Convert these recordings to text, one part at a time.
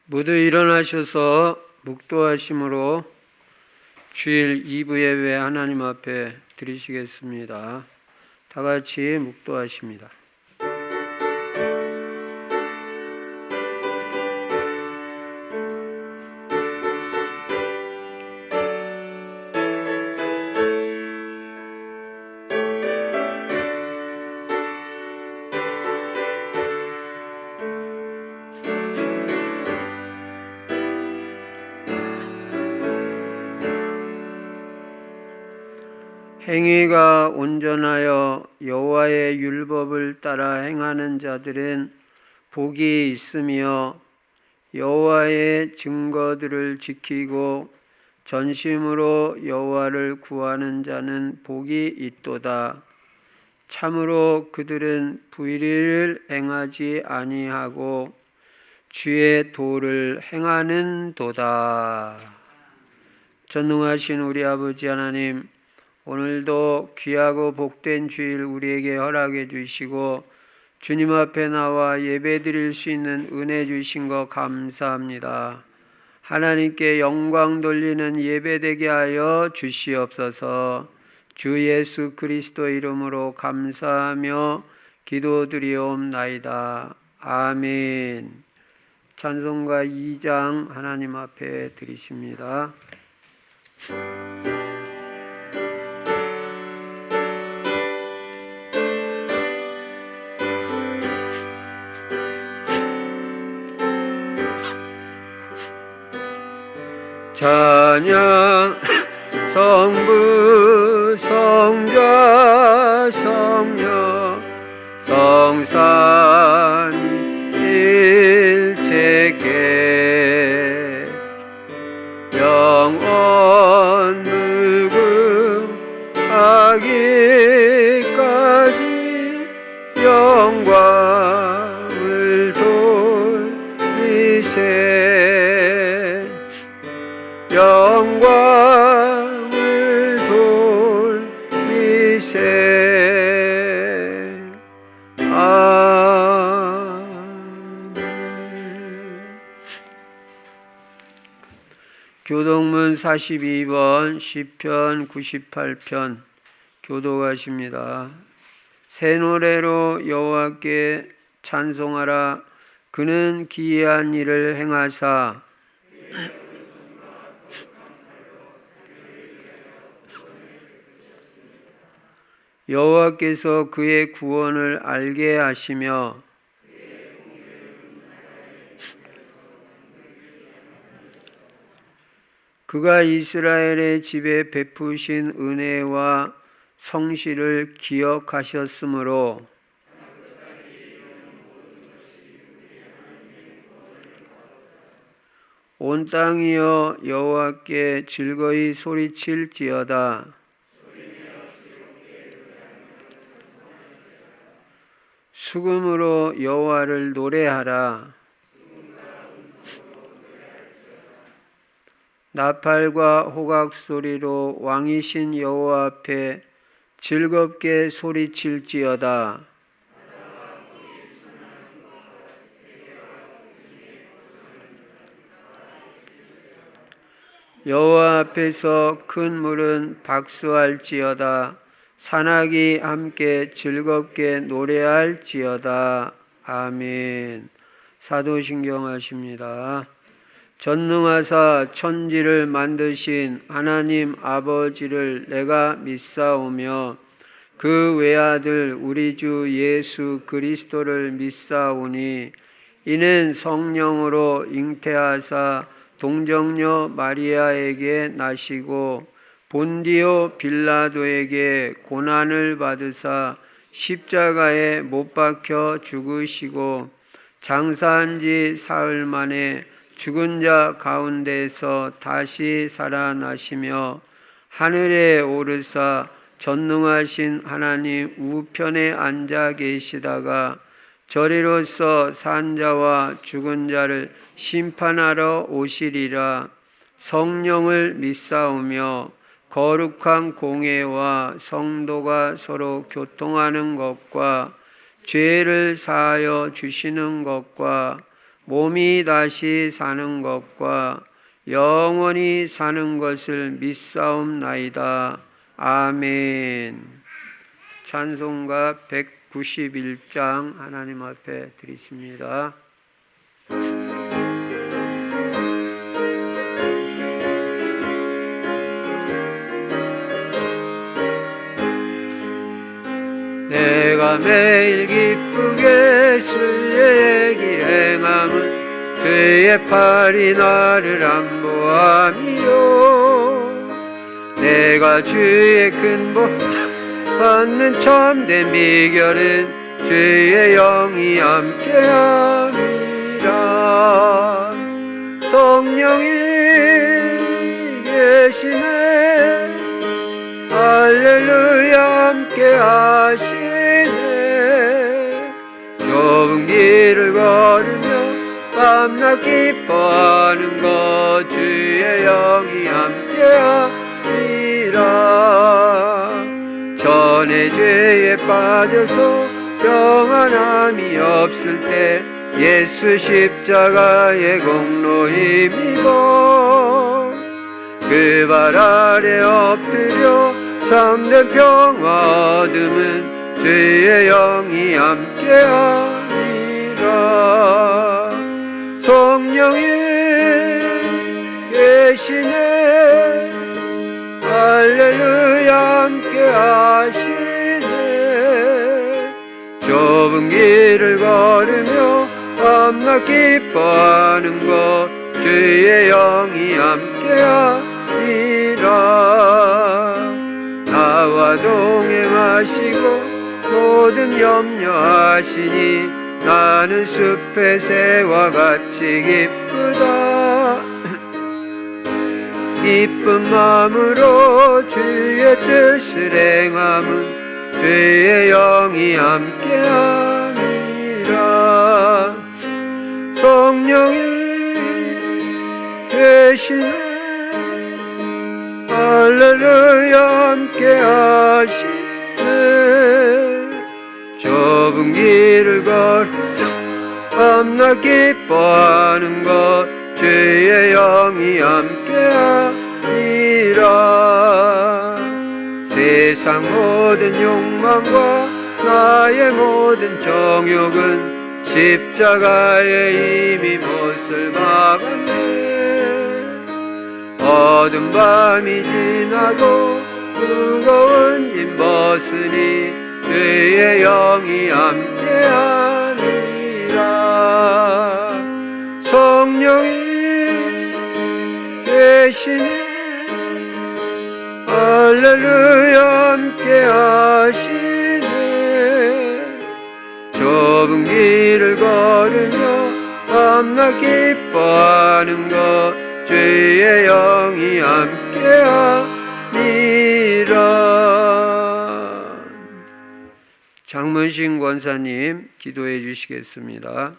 모두 일어나셔서 묵도하심으로 주일 2부 예배 하나님 앞에 드리시겠습니다. 다 같이 묵도하십니다. 행위가 온전하여 여호와의 율법을 따라 행하는 자들은 복이 있으며 여호와의 증거들을 지키고 전심으로 여호와를 구하는 자는 복이 있도다. 참으로 그들은 불의를 행하지 아니하고 주의 도를 행하는도다. 전능하신 우리 아버지 하나님, 오늘도 귀하고 복된 주일 우리에게 허락해 주시고 주님 앞에 나와 예배드릴 수 있는 은혜 주신 것 감사합니다. 하나님께 영광 돌리는 예배되게 하여 주시옵소서. 주 예수 그리스도 이름으로 감사하며 기도드리옵나이다. 아멘. 찬송가 2장 하나님 앞에 드리십니다. 찬양 성부 성자 성녀 성삼 일체께 영원 무궁하기까지 영광을 돌리세. 영광을 돌리세. 아멘. 교동문 42번 시편 98편 교독하십니다. 새 노래로 여호와께 찬송하라. 그는 기이한 일을 행하사 여호와께서 그의 구원을 알게 하시며 그가 이스라엘의 집에 베푸신 은혜와 성실을 기억하셨으므로 온 땅이여 여호와께 즐거이 소리칠지어다. 수금으로 여호와를 노래하라. 나팔과 호각 소리로 왕이신 여호와 앞에 즐겁게 소리칠지어다. 여호와 앞에서 큰 물은 박수할지어다. 산악이 함께 즐겁게 노래할지어다. 아멘. 사도신경 하십니다. 전능하사 천지를 만드신 하나님 아버지를 내가 믿사오며 그 외아들 우리 주 예수 그리스도를 믿사오니 이는 성령으로 잉태하사 동정녀 마리아에게 나시고 본디오 빌라도에게 고난을 받으사 십자가에 못 박혀 죽으시고 장사한 지 사흘 만에 죽은 자 가운데서 다시 살아나시며 하늘에 오르사 전능하신 하나님 우편에 앉아 계시다가 저리로서 산 자와 죽은 자를 심판하러 오시리라. 성령을 믿사오며 거룩한 공회와 성도가 서로 교통하는 것과 죄를 사하여 주시는 것과 몸이 다시 사는 것과 영원히 사는 것을 믿사옵나이다. 아멘. 찬송가 191장 하나님 앞에 드리십니다. 내가 매일 기쁘게 주의 길 행함은 그의 팔이 나를 안보함이요. 내가 주의 큰 복 받는 참된 비결은 주의 영이 함께함이라. 성령이 계시네. 할렐루야 함께 하시네. 좁은 길을 걸으며 밤낮 기뻐하는 것 주의 영이 함께함이라. 전에 죄에 빠져서 평안함이 없을 때 예수 십자가의 공로 힘입어 그 발 아래 엎드려 참된 평화 얻음은 주의 영이 함께함이라. 성령이 계시네. 할렐루야 함께 하시네. 좁은 길을 걸으며 밤낮 기뻐하는 것 주의 영이 함께함이라. 나와 동행하시고 모든 염려하시니 나는 숲의 새와 같이 기쁘다. 기쁜 마음으로 주의 뜻을 행함은 주의 영이 함께함이라. 성령이 계시네. 할렐루야 함께 하시네. 좁은 길을 걸어 밤낮 기뻐하는 것 주의 영이 함께함이라. 세상 모든 욕망과 나의 모든 정욕은 십자가에 이미 못을 박았네. 어두운 밤이 지나고 무거운 짐 벗으니 주의 영이 함께하니라. 성령이 계시네. 할렐루야 함께 하시네. 좁은 길을 걸으며 밤낮 기뻐하는 것 주의 영이 함께함이라. 장문신 권사님 기도해 주시겠습니다.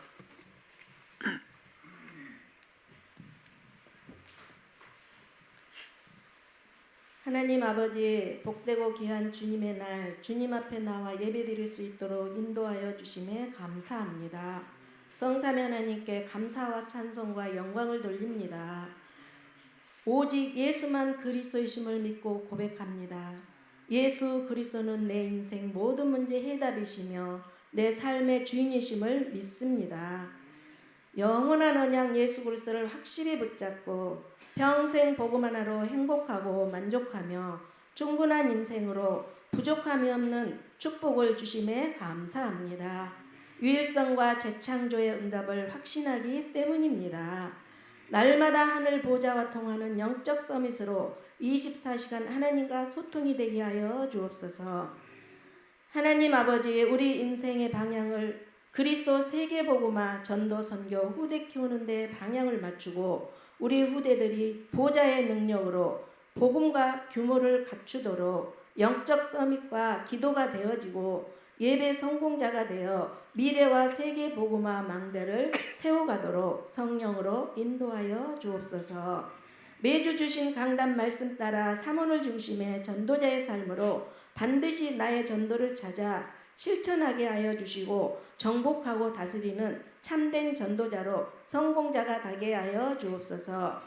하나님 아버지, 복되고 귀한 주님의 날 주님 앞에 나와 예배드릴 수 있도록 인도하여 주심에 감사합니다. 성삼위 하나님께 감사와 찬송과 영광을 돌립니다. 오직 예수만 그리스도이심을 믿고 고백합니다. 예수 그리스도는 내 인생 모든 문제 해답이시며 내 삶의 주인이심을 믿습니다. 영원한 언약 예수 그리스도를 확실히 붙잡고 평생 복음 하나로 행복하고 만족하며 충분한 인생으로 부족함이 없는 축복을 주심에 감사합니다. 유일성과 재창조의 응답을 확신하기 때문입니다. 날마다 하늘 보좌와 통하는 영적 서밋으로 24시간 하나님과 소통이 되게 하여 주옵소서. 하나님 아버지, 우리 인생의 방향을 그리스도 세계복음화 전도 선교 후대 키우는 데 방향을 맞추고 우리 후대들이 보좌의 능력으로 복음과 규모를 갖추도록 영적 서밋과 기도가 되어지고 예배 성공자가 되어 미래와 세계 복음화 망대를 세워가도록 성령으로 인도하여 주옵소서. 매주 주신 강단 말씀 따라 사문을 중심의 전도자의 삶으로 반드시 나의 전도를 찾아 실천하게 하여 주시고 정복하고 다스리는 참된 전도자로 성공자가 되게 하여 주옵소서.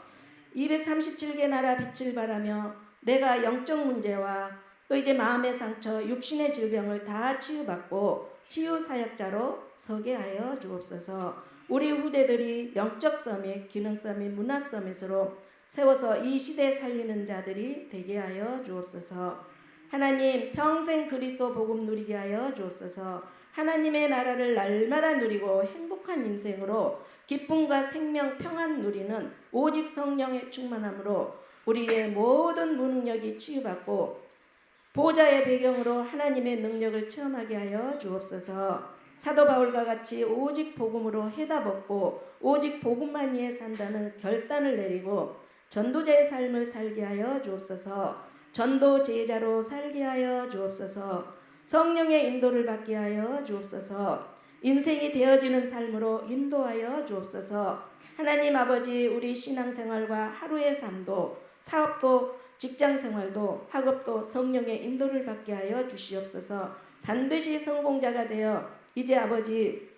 237개 나라 빛을 발하며 내가 영적 문제와 또 이제 마음의 상처, 육신의 질병을 다 치유받고 치유 사역자로 서게 하여 주옵소서. 우리 후대들이 영적 서밋, 기능 서밋, 문화 서밋으로 세워서 이 시대 살리는 자들이 되게 하여 주옵소서. 하나님 평생 그리스도 복음 누리게 하여 주옵소서. 하나님의 나라를 날마다 누리고 행복한 인생으로 기쁨과 생명 평안 누리는 오직 성령의 충만함으로 우리의 모든 무능력이 치유받고 보좌의 배경으로 하나님의 능력을 체험하게 하여 주옵소서. 사도 바울과 같이 오직 복음으로 해다 벗고 오직 복음만 위해 산다는 결단을 내리고 전도자의 삶을 살게 하여 주옵소서. 전도 제자로 살게 하여 주옵소서. 성령의 인도를 받게 하여 주옵소서. 인생이 되어지는 삶으로 인도하여 주옵소서. 하나님 아버지, 우리 신앙생활과 하루의 삶도 사업도 직장생활도 학업도 성령의 인도를 받게 하여 주시옵소서. 반드시 성공자가 되어 이제 아버지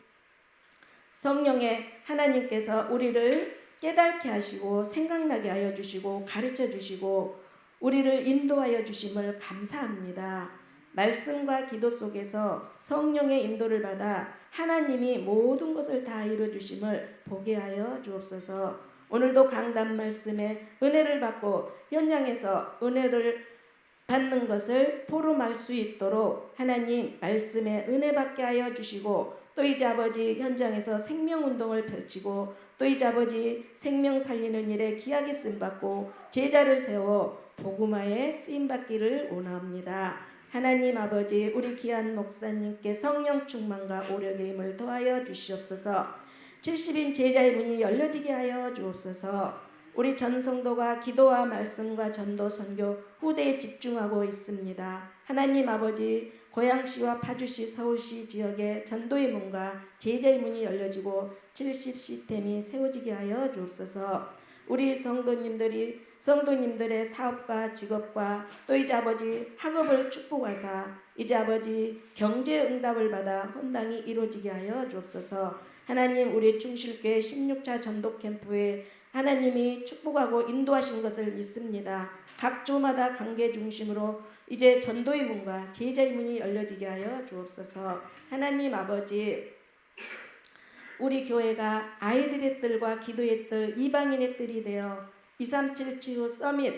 성령의 하나님께서 우리를 깨닫게 하시고 생각나게 하여 주시고 가르쳐 주시고 우리를 인도하여 주심을 감사합니다. 말씀과 기도 속에서 성령의 인도를 받아 하나님이 모든 것을 다 이루어 주심을 보게 하여 주옵소서. 오늘도 강단 말씀에 은혜를 받고 현장에서 은혜를 받는 것을 포럼할 수 있도록 하나님 말씀에 은혜 받게 하여 주시고 또 이제 아버지 현장에서 생명운동을 펼치고 또 이제 아버지 생명 살리는 일에 귀하게 쓰임받고 제자를 세워 복음화에 쓰임받기를 원합니다. 하나님 아버지, 우리 귀한 목사님께 성령 충만과 오력의 힘을 더하여 주시옵소서. 70인 제자의 문이 열려지게 하여 주옵소서. 우리 전성도가 기도와 말씀과 전도 선교 후대에 집중하고 있습니다. 하나님 아버지, 고양시와 파주시, 서울시 지역에 전도의 문과 제자의 문이 열려지고 70 시스템이 세워지게 하여 주옵소서. 우리 성도님들의 사업과 직업과 또 이제 아버지 학업을 축복하사 이제 아버지 경제 응답을 받아 헌당이 이루어지게 하여 주옵소서. 하나님, 우리 충실교회 16차 전도 캠프에 하나님이 축복하고 인도하신 것을 믿습니다. 각 조마다 관계 중심으로 이제 전도의 문과 제자의 문이 열려지게 하여 주옵소서. 하나님 아버지, 우리 교회가 아이들의 뜰과 기도의 뜰, 이방인의 뜰이 되어 237 치유 서밋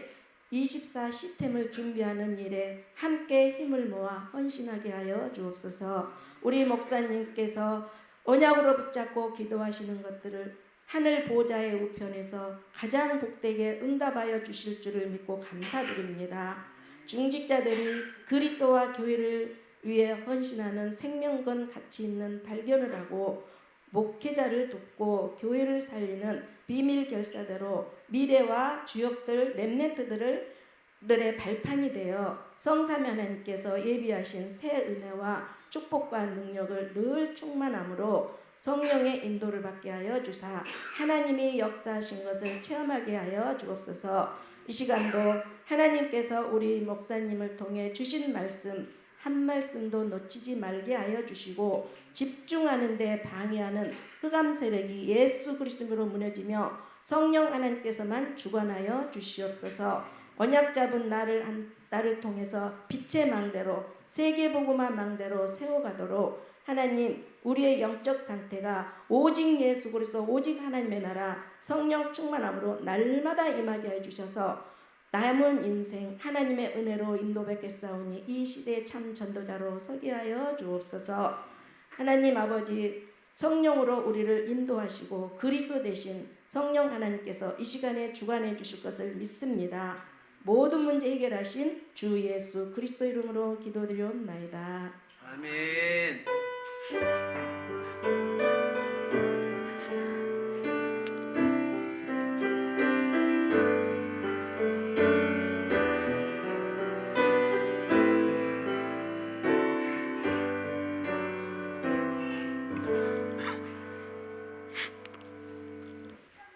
24 시스템을 준비하는 일에 함께 힘을 모아 헌신하게 하여 주옵소서. 우리 목사님께서 언약으로 붙잡고 기도하시는 것들을 하늘 보좌의 우편에서 가장 복되게 응답하여 주실 줄을 믿고 감사드립니다. 중직자들이 그리스도와 교회를 위해 헌신하는 생명건 가치 있는 발견을 하고 목회자를 돕고 교회를 살리는 비밀 결사대로 미래와 주역들 렘넌트들의 발판이 되어 성삼위 하나님께서 예비하신 새 은혜와 축복과 능력을 늘 충만함으로 성령의 인도를 받게 하여 주사 하나님이 역사하신 것을 체험하게 하여 주옵소서. 이 시간도 하나님께서 우리 목사님을 통해 주신 말씀 한 말씀도 놓치지 말게 하여 주시고 집중하는 데 방해하는 흑암 세력이 예수 그리스도로 무너지며 성령 하나님께서만 주관하여 주시옵소서. 언약 잡은 나를 통해서 빛의 망대로 세계복음화 망대로 세워가도록 하나님, 우리의 영적 상태가 오직 예수 그리스도 오직 하나님의 나라 성령 충만함으로 날마다 임하게 해주셔서 남은 인생 하나님의 은혜로 인도받겠사오니 이 시대의 참 전도자로 서게 하여 주옵소서. 하나님 아버지, 성령으로 우리를 인도하시고 그리스도 대신 성령 하나님께서 이 시간에 주관해 주실 것을 믿습니다. 모든 문제 해결하신 주 예수 그리스도 이름으로 기도드리옵나이다. 아멘.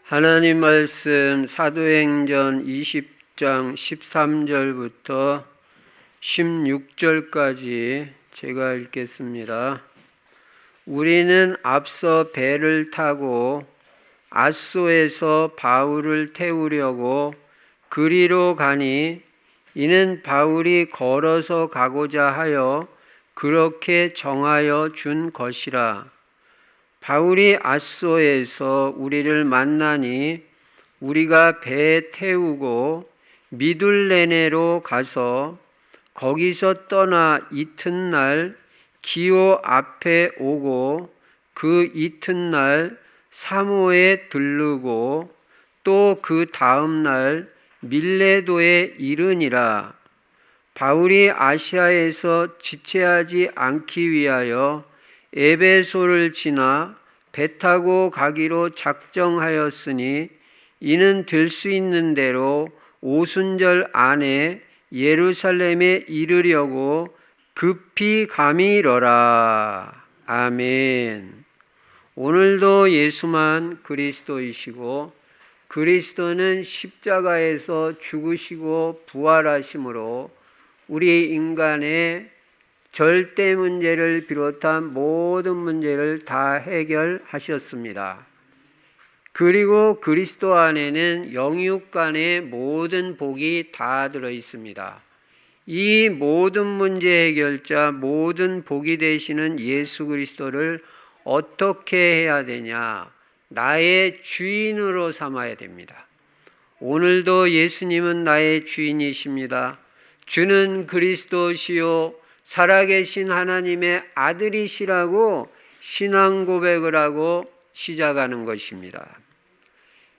하나님 말씀 사도행전 20장 13절부터 16절까지 제가 읽겠습니다. 우리는 앞서 배를 타고 앗소에서 바울을 태우려고 그리로 가니 이는 바울이 걸어서 가고자 하여 그렇게 정하여 준 것이라. 바울이 앗소에서 우리를 만나니 우리가 배 태우고 미둘레네로 가서 거기서 떠나 이튿날 기오 앞에 오고 그 이튿날 사모에 들르고 또 그 다음날 밀레도에 이르니라. 바울이 아시아에서 지체하지 않기 위하여 에베소를 지나 배 타고 가기로 작정하였으니 이는 될 수 있는 대로 오순절 안에 예루살렘에 이르려고 급히 감이러라. 아멘. 오늘도 예수만 그리스도이시고 그리스도는 십자가에서 죽으시고 부활하심으로 우리 인간의 절대 문제를 비롯한 모든 문제를 다 해결하셨습니다. 그리고 그리스도 안에는 영육 간의 모든 복이 다 들어 있습니다. 이 모든 문제 해결자, 모든 복이 되시는 예수 그리스도를 어떻게 해야 되냐? 나의 주인으로 삼아야 됩니다. 오늘도 예수님은 나의 주인이십니다. 주는 그리스도시요 살아계신 하나님의 아들이시라고 신앙 고백을 하고 시작하는 것입니다.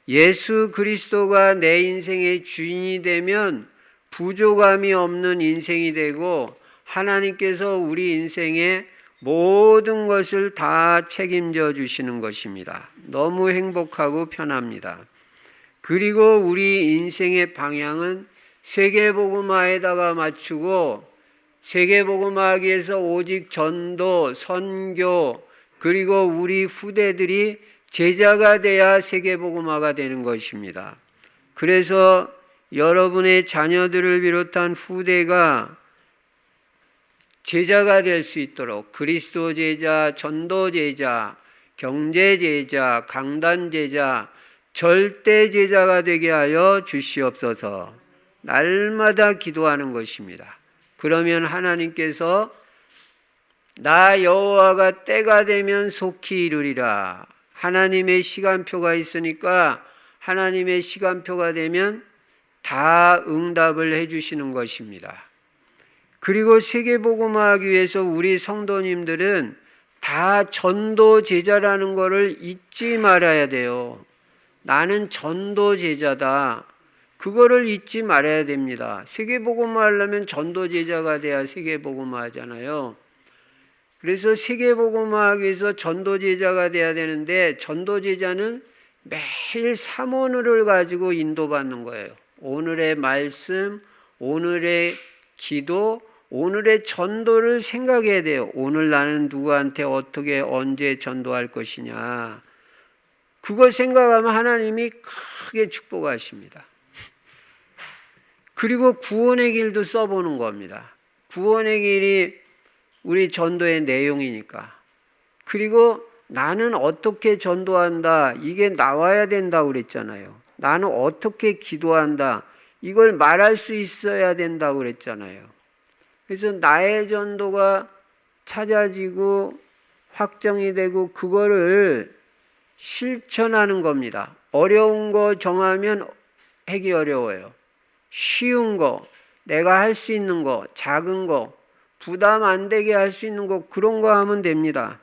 예수 그리스도가 내 인생의 주인이 되면 부족함이 없는 인생이 되고 하나님께서 우리 인생의 모든 것을 다 책임져 주시는 것입니다. 너무 행복하고 편합니다. 그리고 우리 인생의 방향은 세계복음화에다가 맞추고 세계복음화하기 위해서 오직 전도, 선교, 그리고 우리 후대들이 제자가 돼야 세계복음화가 되는 것입니다. 그래서 여러분의 자녀들을 비롯한 후대가 제자가 될 수 있도록 그리스도 제자, 전도 제자, 경제 제자, 강단 제자, 절대 제자가 되게 하여 주시옵소서. 날마다 기도하는 것입니다. 그러면 하나님께서 나 여호와가 때가 되면 속히 이루리라. 하나님의 시간표가 있으니까 하나님의 시간표가 되면 다 응답을 해주시는 것입니다. 그리고 세계복음화하기 위해서 우리 성도님들은 다 전도 제자라는 것을 잊지 말아야 돼요. 나는 전도 제자다. 그거를 잊지 말아야 됩니다. 세계복음화 하려면 전도 제자가 돼야 세계복음화 하잖아요. 그래서 세계복음화 하기 위해서 전도 제자가 돼야 되는데 전도 제자는 매일 삼오늘을 가지고 인도받는 거예요. 오늘의 말씀, 오늘의 기도, 오늘의 전도를 생각해야 돼요. 오늘 나는 누구한테 어떻게 언제 전도할 것이냐. 그거 생각하면 하나님이 크게 축복하십니다. 그리고 구원의 길도 써보는 겁니다. 구원의 길이 우리 전도의 내용이니까. 그리고 나는 어떻게 전도한다. 이게 나와야 된다고 그랬잖아요. 나는 어떻게 기도한다. 이걸 말할 수 있어야 된다고 그랬잖아요. 그래서 나의 전도가 찾아지고 확정이 되고 그거를 실천하는 겁니다. 어려운 거 정하면 하기 어려워요. 쉬운 거, 내가 할 수 있는 거, 작은 거, 부담 안 되게 할 수 있는 거, 그런 거 하면 됩니다.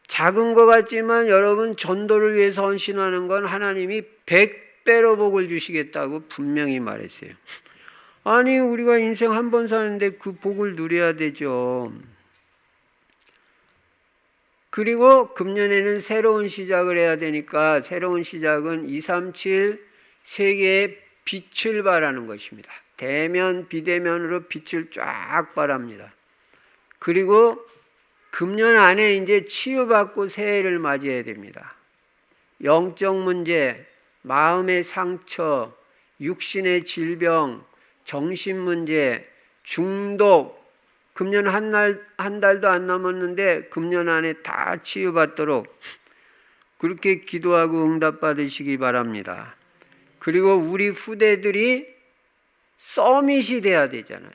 작은 거 같지만 여러분 전도를 위해서 헌신하는 건 하나님이 100배로 복을 주시겠다고 분명히 말했어요. 아니 우리가 인생 한 번 사는데 그 복을 누려야 되죠. 그리고 금년에는 새로운 시작을 해야 되니까 새로운 시작은 237 세계에 빛을 발하는 것입니다. 대면 비대면으로 빛을 쫙 발합니다. 그리고 금년 안에 이제 치유받고 새해를 맞이해야 됩니다. 영적 문제, 마음의 상처, 육신의 질병, 정신 문제, 중독, 금년 한 달도 안 남았는데 금년 안에 다 치유받도록 그렇게 기도하고 응답받으시기 바랍니다. 그리고 우리 후대들이 서밋이 돼야 되잖아요.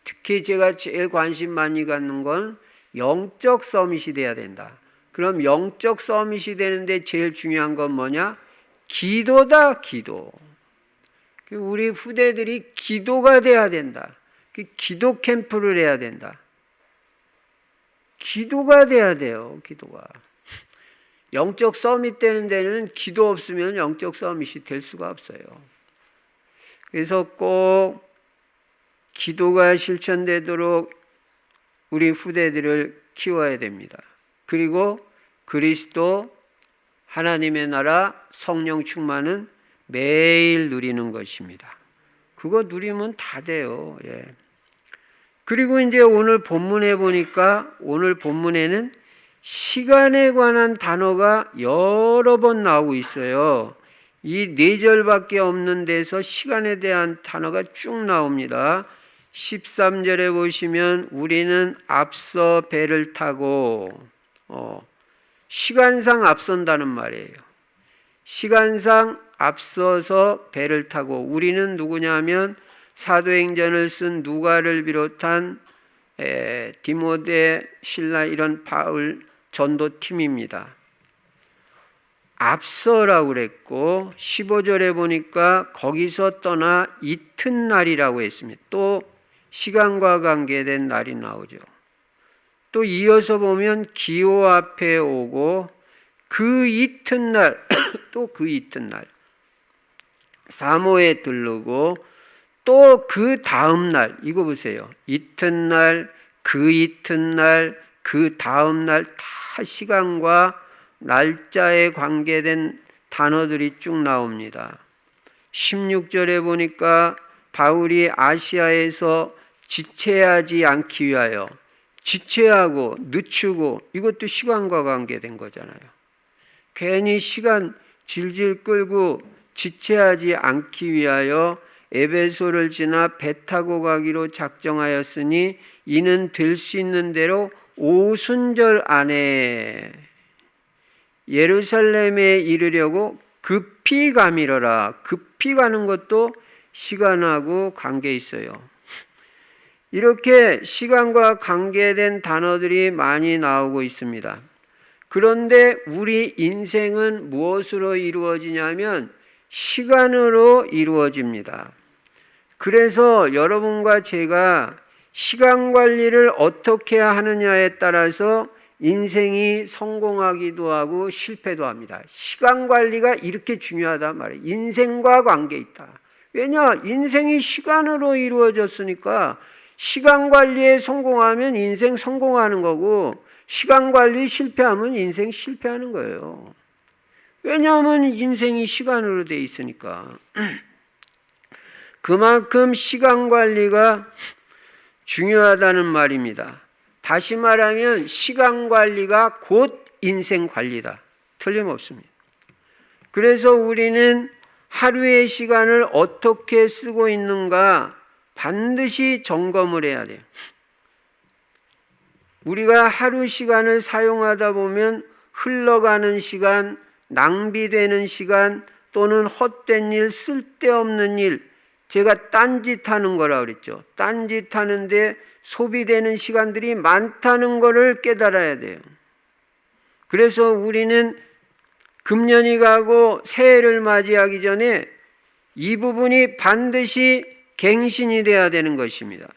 특히 제가 제일 관심 많이 갖는 건 영적 서밋이 돼야 된다. 그럼 영적 서밋이 되는데 제일 중요한 건 뭐냐? 기도다, 기도. 우리 후대들이 기도가 돼야 된다. 기도 캠프를 해야 된다. 기도가 돼야 돼요, 기도가. 영적 서밋 되는 데는 기도 없으면 영적 서밋이 될 수가 없어요. 그래서 꼭 기도가 실천되도록 우리 후대들을 키워야 됩니다. 그리고 그리스도 하나님의 나라 성령 충만은 매일 누리는 것입니다. 그거 누리면 다 돼요. 예. 그리고 이제 오늘 본문에 보니까 오늘 본문에는 시간에 관한 단어가 여러 번 나오고 있어요. 이 4절밖에 없는 데서 시간에 대한 단어가 쭉 나옵니다. 13절에 보시면 우리는 앞서 배를 타고 시간상 앞선다는 말이에요. 시간상 앞서서 배를 타고 우리는 누구냐면 사도행전을 쓴 누가를 비롯한 디모데, 실라 이런 바울 전도팀입니다. 앞서라고 그랬고 15절에 보니까 거기서 떠나 이튿날이라고 했습니다. 또 시간과 관계된 날이 나오죠. 또 이어서 보면 기호 앞에 오고 그 이튿날 또 그 이튿날 사모에 들르고 또 그 다음 날 이거 보세요. 이튿날 그 이튿날 그 다음 날 다 시간과 날짜에 관계된 단어들이 쭉 나옵니다. 16절에 보니까 바울이 아시아에서 지체하지 않기 위하여 지체하고 늦추고 이것도 시간과 관계된 거잖아요. 괜히 시간 질질 끌고 지체하지 않기 위하여 에베소를 지나 배 타고 가기로 작정하였으니 이는 될 수 있는 대로 오순절 안에 예루살렘에 이르려고 급히 가미러라. 급히 가는 것도 시간하고 관계 있어요. 이렇게 시간과 관계된 단어들이 많이 나오고 있습니다. 그런데 우리 인생은 무엇으로 이루어지냐면 시간으로 이루어집니다. 그래서 여러분과 제가 시간 관리를 어떻게 하느냐에 따라서 인생이 성공하기도 하고 실패도 합니다. 시간 관리가 이렇게 중요하단 말이에요. 인생과 관계 있다. 왜냐? 인생이 시간으로 이루어졌으니까 시간 관리에 성공하면 인생 성공하는 거고 시간 관리 실패하면 인생 실패하는 거예요. 왜냐하면 인생이 시간으로 돼 있으니까. 그만큼 시간 관리가 중요하다는 말입니다. 다시 말하면 시간 관리가 곧 인생 관리다. 틀림없습니다. 그래서 우리는 하루의 시간을 어떻게 쓰고 있는가 반드시 점검을 해야 돼요. 우리가 하루 시간을 사용하다 보면 흘러가는 시간, 낭비되는 시간 또는 헛된 일, 쓸데없는 일, 제가 딴짓하는 거라 그랬죠. 딴짓하는데 소비되는 시간들이 많다는 것을 깨달아야 돼요. 그래서 우리는 금년이 가고 새해를 맞이하기 전에 이 부분이 반드시 갱신이 돼야 되는 것입니다.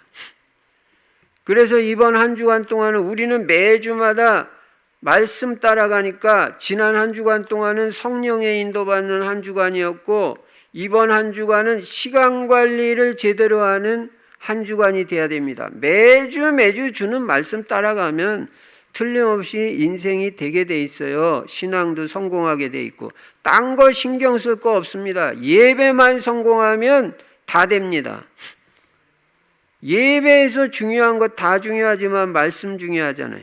그래서 이번 한 주간 동안은 우리는 매주마다 말씀 따라가니까 지난 한 주간 동안은 성령의 인도받는 한 주간이었고 이번 한 주간은 시간 관리를 제대로 하는 한 주간이 돼야 됩니다. 매주 주는 말씀 따라가면 틀림없이 인생이 되게 돼 있어요. 신앙도 성공하게 돼 있고 딴 거 신경 쓸 거 없습니다. 예배만 성공하면 다 됩니다. 예배에서 중요한 거 다 중요하지만 말씀 중요하잖아요.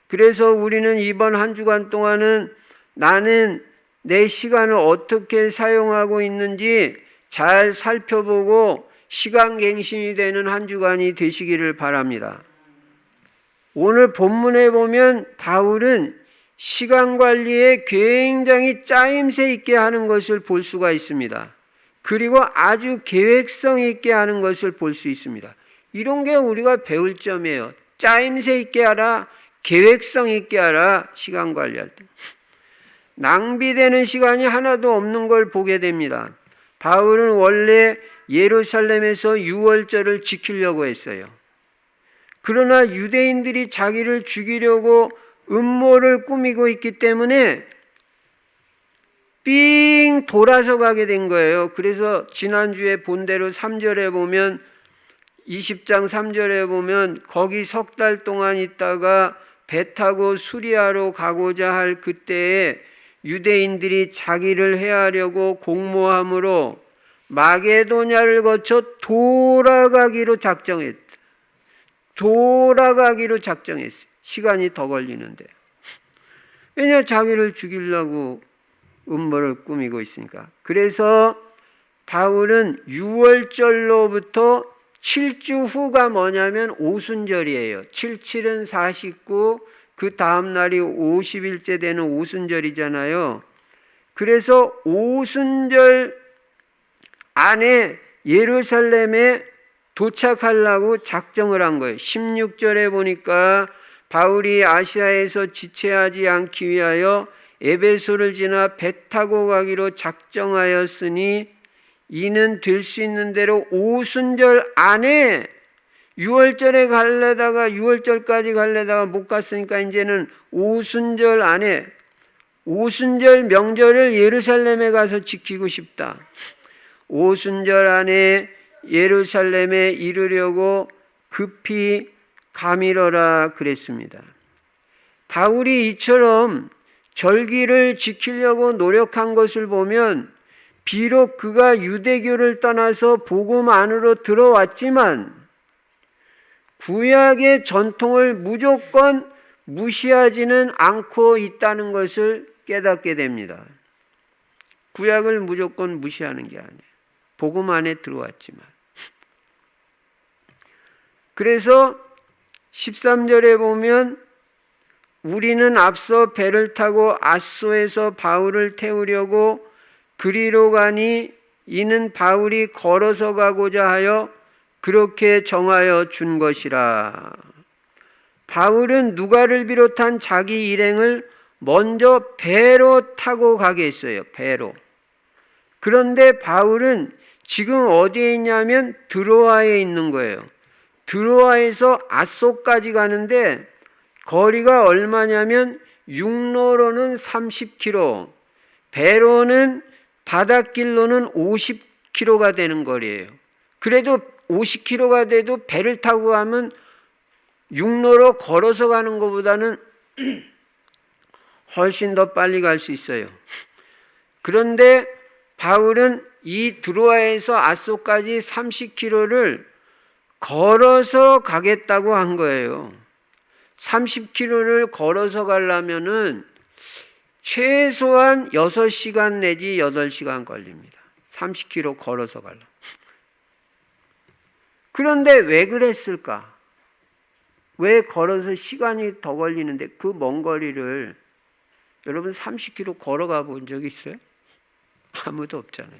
그래서 우리는 이번 한 주간 동안은 나는 내 시간을 어떻게 사용하고 있는지 잘 살펴보고 시간갱신이 되는 한 주간이 되시기를 바랍니다. 오늘 본문에 보면 바울은 시간 관리에 굉장히 짜임새 있게 하는 것을 볼 수가 있습니다. 그리고 아주 계획성 있게 하는 것을 볼 수 있습니다. 이런 게 우리가 배울 점이에요. 짜임새 있게 하라, 계획성 있게 하라, 시간 관리할 때. 낭비되는 시간이 하나도 없는 걸 보게 됩니다. 바울은 원래 예루살렘에서 유월절을 지키려고 했어요. 그러나 유대인들이 자기를 죽이려고 음모를 꾸미고 있기 때문에 삥 돌아서 가게 된 거예요. 그래서 지난주에 본대로 3절에 보면 20장 3절에 보면 거기 석 달 동안 있다가 배 타고 수리아로 가고자 할 그때에 유대인들이 자기를 해하려고 공모함으로 마게도냐를 거쳐 돌아가기로 작정했어요. 시간이 더 걸리는데. 왜냐? 자기를 죽이려고 음모를 꾸미고 있으니까. 그래서 바울은 6월절로부터 7주 후가 뭐냐면 오순절이에요. 77은 49, 그 다음 날이 50일째 되는 오순절이잖아요. 그래서 오순절 안에 예루살렘에 도착하려고 작정을 한 거예요. 16절에 보니까 바울이 아시아에서 지체하지 않기 위하여 에베소를 지나 배 타고 가기로 작정하였으니 이는 될 수 있는 대로 오순절 안에 6월절에 갈래다가 6월절까지 갈래다가 못 갔으니까 이제는 오순절 안에 오순절 명절을 예루살렘에 가서 지키고 싶다. 오순절 안에 예루살렘에 이르려고 급히 가밀어라 그랬습니다. 바울이 이처럼 절기를 지키려고 노력한 것을 보면 비록 그가 유대교를 떠나서 복음 안으로 들어왔지만 구약의 전통을 무조건 무시하지는 않고 있다는 것을 깨닫게 됩니다. 구약을 무조건 무시하는 게 아니에요. 복음 안에 들어왔지만. 그래서 13절에 보면 우리는 앞서 배를 타고 아소에서 바울을 태우려고 그리로 가니 이는 바울이 걸어서 가고자 하여 그렇게 정하여 준 것이라. 바울은 누가를 비롯한 자기 일행을 먼저 배로 타고 가게 했어요. 배로. 그런데 바울은 지금 어디에 있냐면 드로아에 있는 거예요. 드로아에서 아소까지 가는데 거리가 얼마냐면 육로로는 30km, 배로는 바닷길로는 50km가 되는 거리예요. 그래도 50km가 돼도 배를 타고 가면 육로로 걸어서 가는 것보다는 훨씬 더 빨리 갈 수 있어요. 그런데 바울은 이 드로아에서 아소까지 30km를 걸어서 가겠다고 한 거예요. 30km를 걸어서 가려면은 최소한 6시간 내지 8시간 걸립니다. 30km 걸어서 가려면. 그런데 왜 그랬을까? 왜 걸어서 시간이 더 걸리는데 그 먼 거리를 여러분 30km 걸어가 본 적 있어요? 아무도 없잖아요.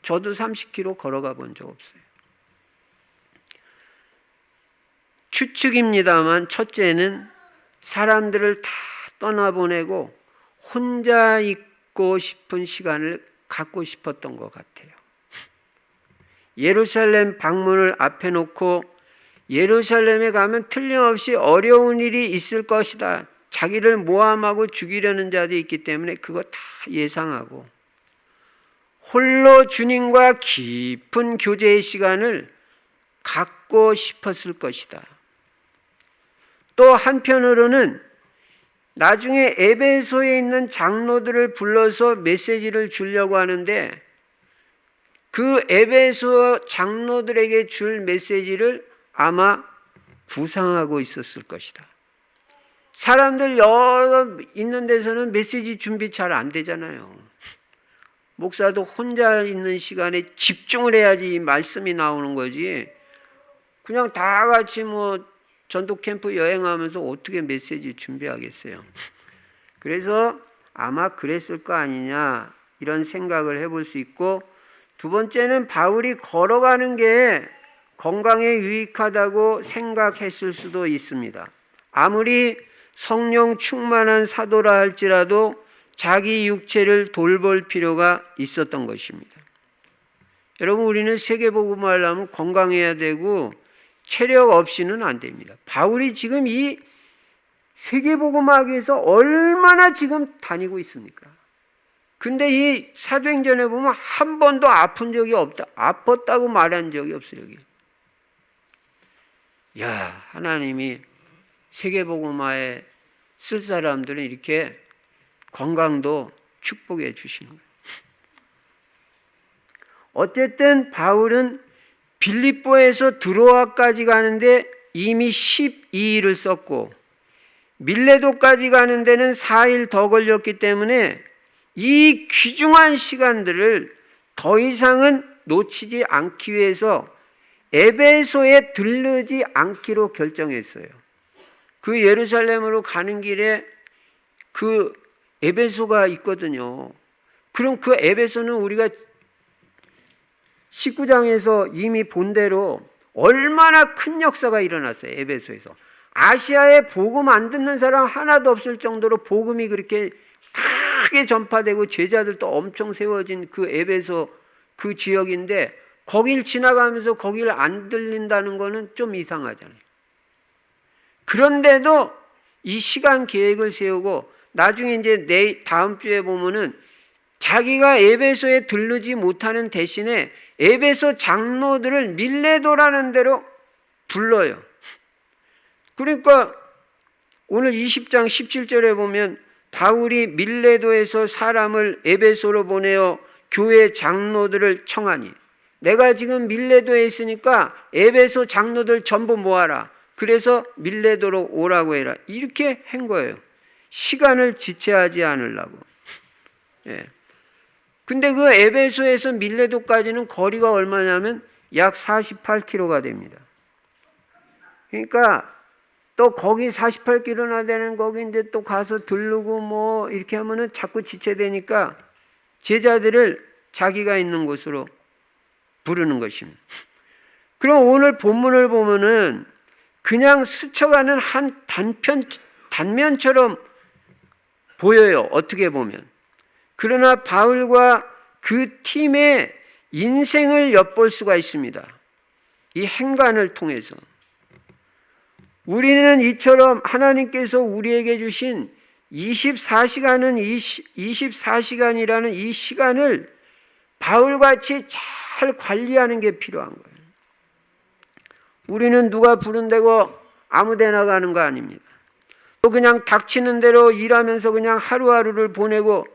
저도 30km 걸어가 본 적 없어요. 추측입니다만 첫째는 사람들을 다 떠나보내고 혼자 있고 싶은 시간을 갖고 싶었던 것 같아요. 예루살렘 방문을 앞에 놓고 예루살렘에 가면 틀림없이 어려운 일이 있을 것이다. 자기를 모함하고 죽이려는 자들이 있기 때문에 그거 다 예상하고 홀로 주님과 깊은 교제의 시간을 갖고 싶었을 것이다. 또 한편으로는 나중에 에베소에 있는 장로들을 불러서 메시지를 주려고 하는데 그 에베소 장로들에게 줄 메시지를 아마 구상하고 있었을 것이다. 사람들 여러 있는 데서는 메시지 준비 잘 안 되잖아요. 목사도 혼자 있는 시간에 집중을 해야지 이 말씀이 나오는 거지. 그냥 다 같이 뭐 전도 캠프 여행하면서 어떻게 메시지 준비하겠어요. 그래서 아마 그랬을 거 아니냐 이런 생각을 해볼 수 있고, 두 번째는 바울이 걸어가는 게 건강에 유익하다고 생각했을 수도 있습니다. 아무리 성령 충만한 사도라 할지라도 자기 육체를 돌볼 필요가 있었던 것입니다. 여러분, 우리는 세계복음을 하려면 건강해야 되고 체력 없이는 안 됩니다. 바울이 지금 이 세계복음하기 위해서 얼마나 지금 다니고 있습니까? 근데 이 사도행전에 보면 한 번도 아픈 적이 없다. 아팠다고 말한 적이 없어요. 여기. 야, 하나님이 세계복음화에 쓸 사람들은 이렇게 건강도 축복해 주시는 거예요. 어쨌든 바울은 빌립보에서 드로아까지 가는데 이미 12일을 썼고, 밀레도까지 가는 데는 4일 더 걸렸기 때문에 이 귀중한 시간들을 더 이상은 놓치지 않기 위해서 에베소에 들르지 않기로 결정했어요. 그 예루살렘으로 가는 길에 그 에베소가 있거든요. 그럼 그 에베소는 우리가 19장에서 이미 본 대로 얼마나 큰 역사가 일어났어요. 에베소에서. 아시아에 복음 안 듣는 사람 하나도 없을 정도로 복음이 그렇게 크게 전파되고 제자들도 엄청 세워진 그 에베소 그 지역인데, 거길 지나가면서 거길 안 들린다는 거는 좀 이상하잖아요. 그런데도 이 시간 계획을 세우고 나중에 이제 다음 주에 보면은 자기가 에베소에 들르지 못하는 대신에 에베소 장로들을 밀레도라는 데로 불러요. 그러니까 오늘 20장 17절에 보면 바울이 밀레도에서 사람을 에베소로 보내어 교회 장로들을 청하니, 내가 지금 밀레도에 있으니까 에베소 장로들 전부 모아라. 그래서 밀레도로 오라고 해라. 이렇게 한 거예요. 시간을 지체하지 않으려고. 예. 근데 그 에베소에서 밀레도까지는 거리가 얼마냐면 약 48km가 됩니다. 그러니까 또 거기 48km나 되는 거기 이제 또 가서 들르고 뭐 이렇게 하면은 자꾸 지체되니까 제자들을 자기가 있는 곳으로 부르는 것입니다. 그럼 오늘 본문을 보면은 그냥 스쳐가는 한 단면처럼 보여요. 어떻게 보면. 그러나 바울과 그 팀의 인생을 엿볼 수가 있습니다. 이 행간을 통해서. 우리는 이처럼 하나님께서 우리에게 주신 24시간이라는 이 시간을 바울같이 잘 관리하는 게 필요한 거예요. 우리는 누가 부른다고 아무 데나 가는 거 아닙니다. 또 그냥 닥치는 대로 일하면서 그냥 하루하루를 보내고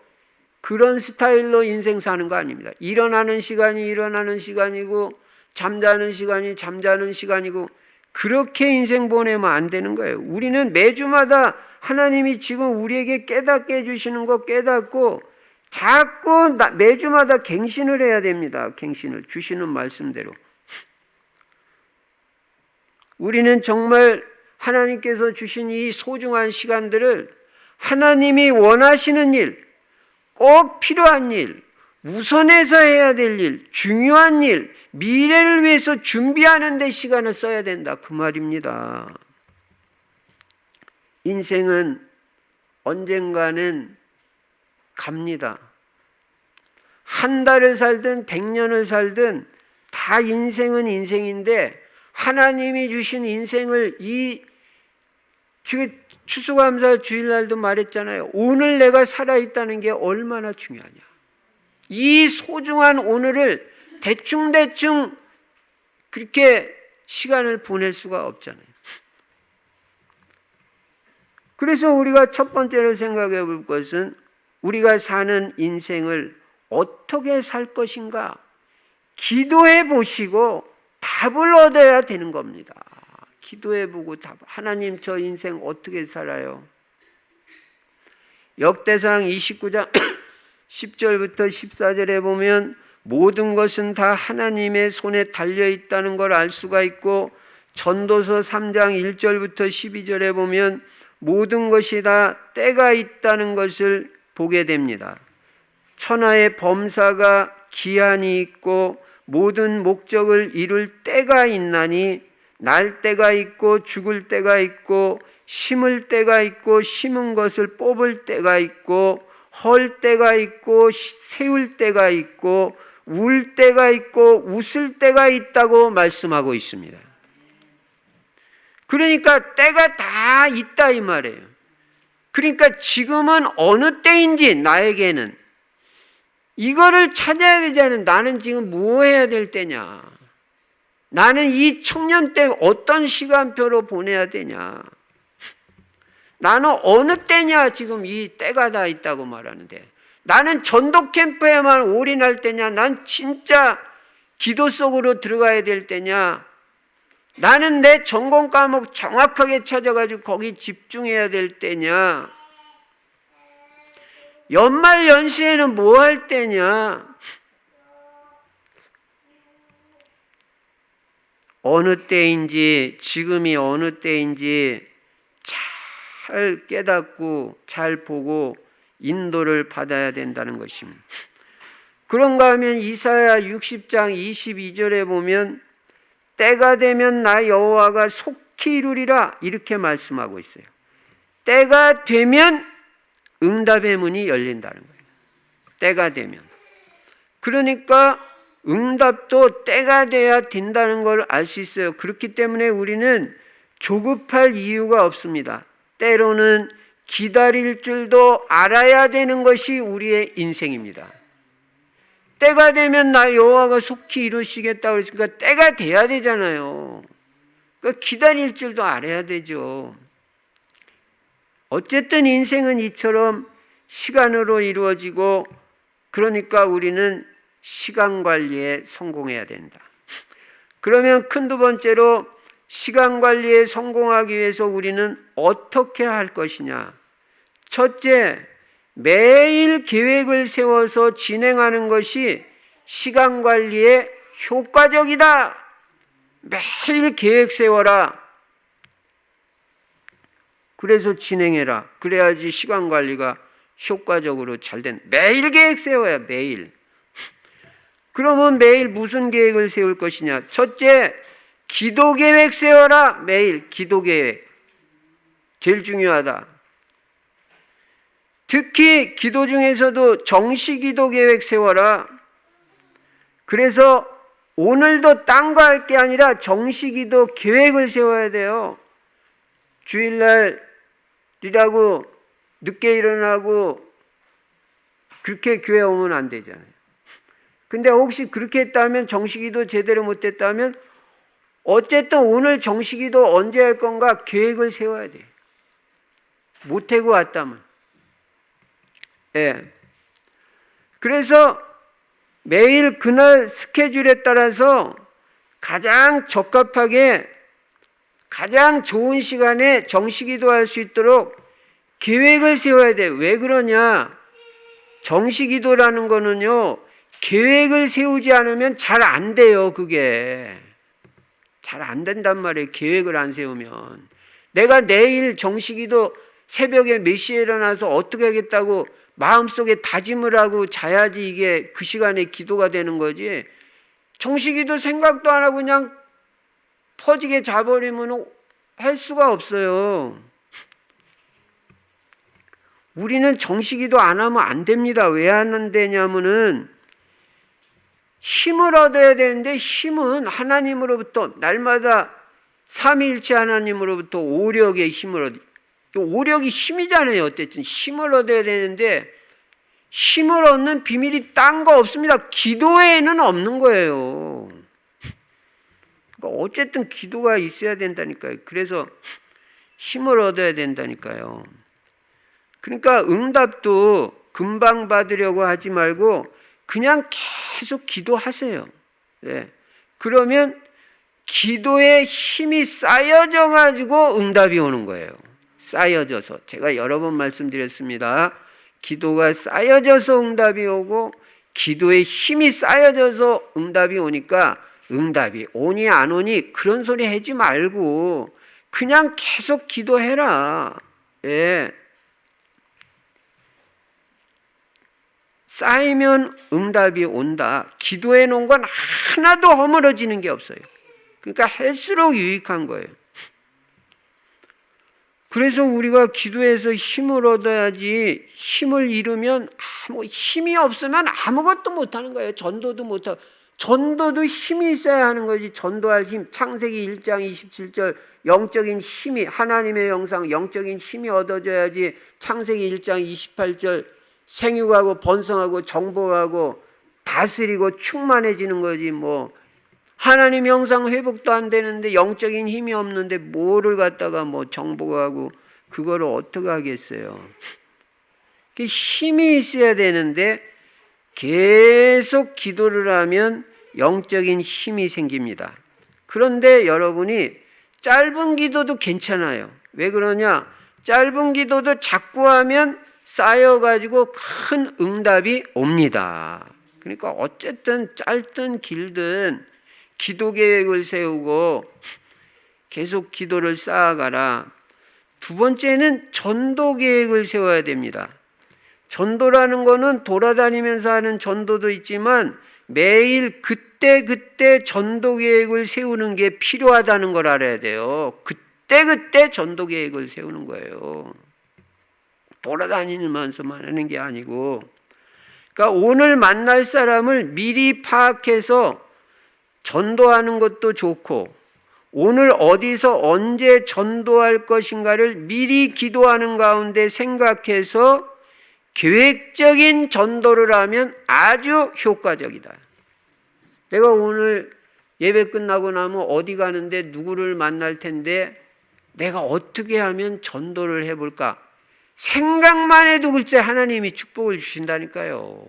그런 스타일로 인생 사는 거 아닙니다. 일어나는 시간이 일어나는 시간이고 잠자는 시간이 잠자는 시간이고 그렇게 인생 보내면 안 되는 거예요. 우리는 매주마다 하나님이 지금 우리에게 깨닫게 해주시는 거 깨닫고 자꾸 매주마다 갱신을 해야 됩니다. 갱신을 주시는 말씀대로. 우리는 정말 하나님께서 주신 이 소중한 시간들을 하나님이 원하시는 일, 꼭 필요한 일, 우선해서 해야 될 일, 중요한 일, 미래를 위해서 준비하는 데 시간을 써야 된다. 그 말입니다. 인생은 언젠가는 갑니다. 한 달을 살든 100년을 살든 다 인생은 인생인데 하나님이 주신 인생을 이 추수감사 주일날도 말했잖아요. 오늘 내가 살아있다는 게 얼마나 중요하냐. 이 소중한 오늘을 대충 그렇게 시간을 보낼 수가 없잖아요. 그래서 우리가 첫 번째로 생각해 볼 것은 우리가 사는 인생을 어떻게 살 것인가 기도해 보시고 답을 얻어야 되는 겁니다. 기도해 보고 답. 하나님, 저 인생 어떻게 살아요? 역대상 29장 10절부터 14절에 보면 모든 것은 다 하나님의 손에 달려 있다는 걸 알 수가 있고, 전도서 3장 1절부터 12절에 보면 모든 것이 다 때가 있다는 것을 보게 됩니다. 천하의 범사가 기한이 있고 모든 목적을 이룰 때가 있나니, 날 때가 있고 죽을 때가 있고 심을 때가 있고 심은 것을 뽑을 때가 있고 헐 때가 있고 세울 때가 있고 울 때가 있고 웃을 때가 있다고 말씀하고 있습니다. 그러니까 때가 다 있다 이 말이에요. 그러니까 지금은 어느 때인지 나에게는 이거를 찾아야 되잖아요. 나는 지금 뭐 해야 될 때냐? 나는 이 청년 때 어떤 시간표로 보내야 되냐? 나는 어느 때냐? 지금 이 때가 다 있다고 말하는데, 나는 전도 캠프에만 올인할 때냐? 난 진짜 기도 속으로 들어가야 될 때냐? 나는 내 전공 과목 정확하게 찾아가지고 거기 집중해야 될 때냐? 연말 연시에는 뭐 할 때냐? 어느 때인지, 지금이 어느 때인지 잘 깨닫고 잘 보고 인도를 받아야 된다는 것입니다. 그런가 하면 이사야 60장 22절에 보면 때가 되면 나 여호와가 속히 이루리라 이렇게 말씀하고 있어요. 때가 되면 응답의 문이 열린다는 거예요. 때가 되면. 그러니까 응답도 때가 돼야 된다는 걸 알 수 있어요. 그렇기 때문에 우리는 조급할 이유가 없습니다. 때로는 기다릴 줄도 알아야 되는 것이 우리의 인생입니다. 때가 되면 나 여호와가 속히 이루시겠다 그러니까 때가 돼야 되잖아요. 그러니까 기다릴 줄도 알아야 되죠. 어쨌든 인생은 이처럼 시간으로 이루어지고, 그러니까 우리는 시간 관리에 성공해야 된다. 그러면 큰 두 번째로 시간 관리에 성공하기 위해서 우리는 어떻게 할 것이냐? 첫째, 매일 계획을 세워서 진행하는 것이 시간 관리에 효과적이다. 매일 계획 세워라. 그래서 진행해라. 그래야지 시간 관리가 효과적으로 잘 된다. 매일 계획 세워야 매일. 그러면 매일 무슨 계획을 세울 것이냐? 첫째, 기도 계획 세워라. 매일 기도 계획. 제일 중요하다. 특히 기도 중에서도 정시 기도 계획 세워라. 그래서 오늘도 딴 거 할 게 아니라 정시 기도 계획을 세워야 돼요. 주일날이라고 늦게 일어나고 그렇게 교회 오면 안 되잖아요. 근데 혹시 그렇게 했다면, 정시기도 제대로 못했다면 어쨌든 오늘 정시기도 언제 할 건가 계획을 세워야 돼. 못하고 왔다면. 예. 그래서 매일 그날 스케줄에 따라서 가장 적합하게 가장 좋은 시간에 정시기도 할 수 있도록 계획을 세워야 돼. 왜 그러냐? 정시기도라는 거는요, 계획을 세우지 않으면 잘 안 돼요. 그게 잘 안 된단 말이에요. 계획을 안 세우면. 내가 내일 정시기도 새벽에 몇 시에 일어나서 어떻게 하겠다고 마음속에 다짐을 하고 자야지 이게 그 시간에 기도가 되는 거지. 정시기도 생각도 안 하고 그냥 퍼지게 자버리면 할 수가 없어요. 우리는 정시기도 안 하면 안 됩니다. 왜 안 되냐면은 힘을 얻어야 되는데, 힘은 하나님으로부터 날마다 삼위일체 하나님으로부터 오력의 힘을 얻어. 오력이 힘이잖아요. 어쨌든 힘을 얻어야 되는데 힘을 얻는 비밀이 딴 거 없습니다. 기도에는 없는 거예요. 그러니까 어쨌든 기도가 있어야 된다니까요. 그래서 힘을 얻어야 된다니까요. 그러니까 응답도 금방 받으려고 하지 말고 그냥 계속 기도하세요. 네. 그러면 기도에 힘이 쌓여져 가지고 응답이 오는 거예요. 쌓여져서. 제가 여러 번 말씀드렸습니다. 기도가 쌓여져서 응답이 오고 기도의 힘이 쌓여져서 응답이 오니까 응답이 오니 안 오니 그런 소리 하지 말고 그냥 계속 기도해라. 예. 쌓이면 응답이 온다. 기도해 놓은 건 하나도 허물어지는 게 없어요. 그러니까 할수록 유익한 거예요. 그래서 우리가 기도해서 힘을 얻어야지, 힘을 잃으면 힘이 없으면 아무것도 못하는 거예요. 전도도 못하고. 전도도 힘이 있어야 하는 거지. 전도할 힘. 창세기 1장 27절 영적인 힘이, 하나님의 영상 영적인 힘이 얻어져야지. 창세기 1장 28절 생육하고 번성하고 정복하고 다스리고 충만해지는 거지. 뭐 하나님 영상 회복도 안 되는데 영적인 힘이 없는데 뭐를 갖다가 뭐 정복하고 그거를 어떻게 하겠어요. 힘이 있어야 되는데 계속 기도를 하면 영적인 힘이 생깁니다. 그런데 여러분이 짧은 기도도 괜찮아요. 왜 그러냐? 짧은 기도도 자꾸 하면 쌓여가지고 큰 응답이 옵니다. 그러니까 어쨌든 짧든 길든 기도 계획을 세우고 계속 기도를 쌓아가라. 두 번째는 전도 계획을 세워야 됩니다. 전도라는 거는 돌아다니면서 하는 전도도 있지만 매일 그때 전도 계획을 세우는 게 필요하다는 걸 알아야 돼요. 그때 전도 계획을 세우는 거예요. 돌아다니면서만 하는 게 아니고, 그러니까 오늘 만날 사람을 미리 파악해서 전도하는 것도 좋고, 오늘 어디서 언제 전도할 것인가를 미리 기도하는 가운데 생각해서 계획적인 전도를 하면 아주 효과적이다. 내가 오늘 예배 끝나고 나면 어디 가는데 누구를 만날 텐데 내가 어떻게 하면 전도를 해볼까? 생각만 해도 글쎄 하나님이 축복을 주신다니까요.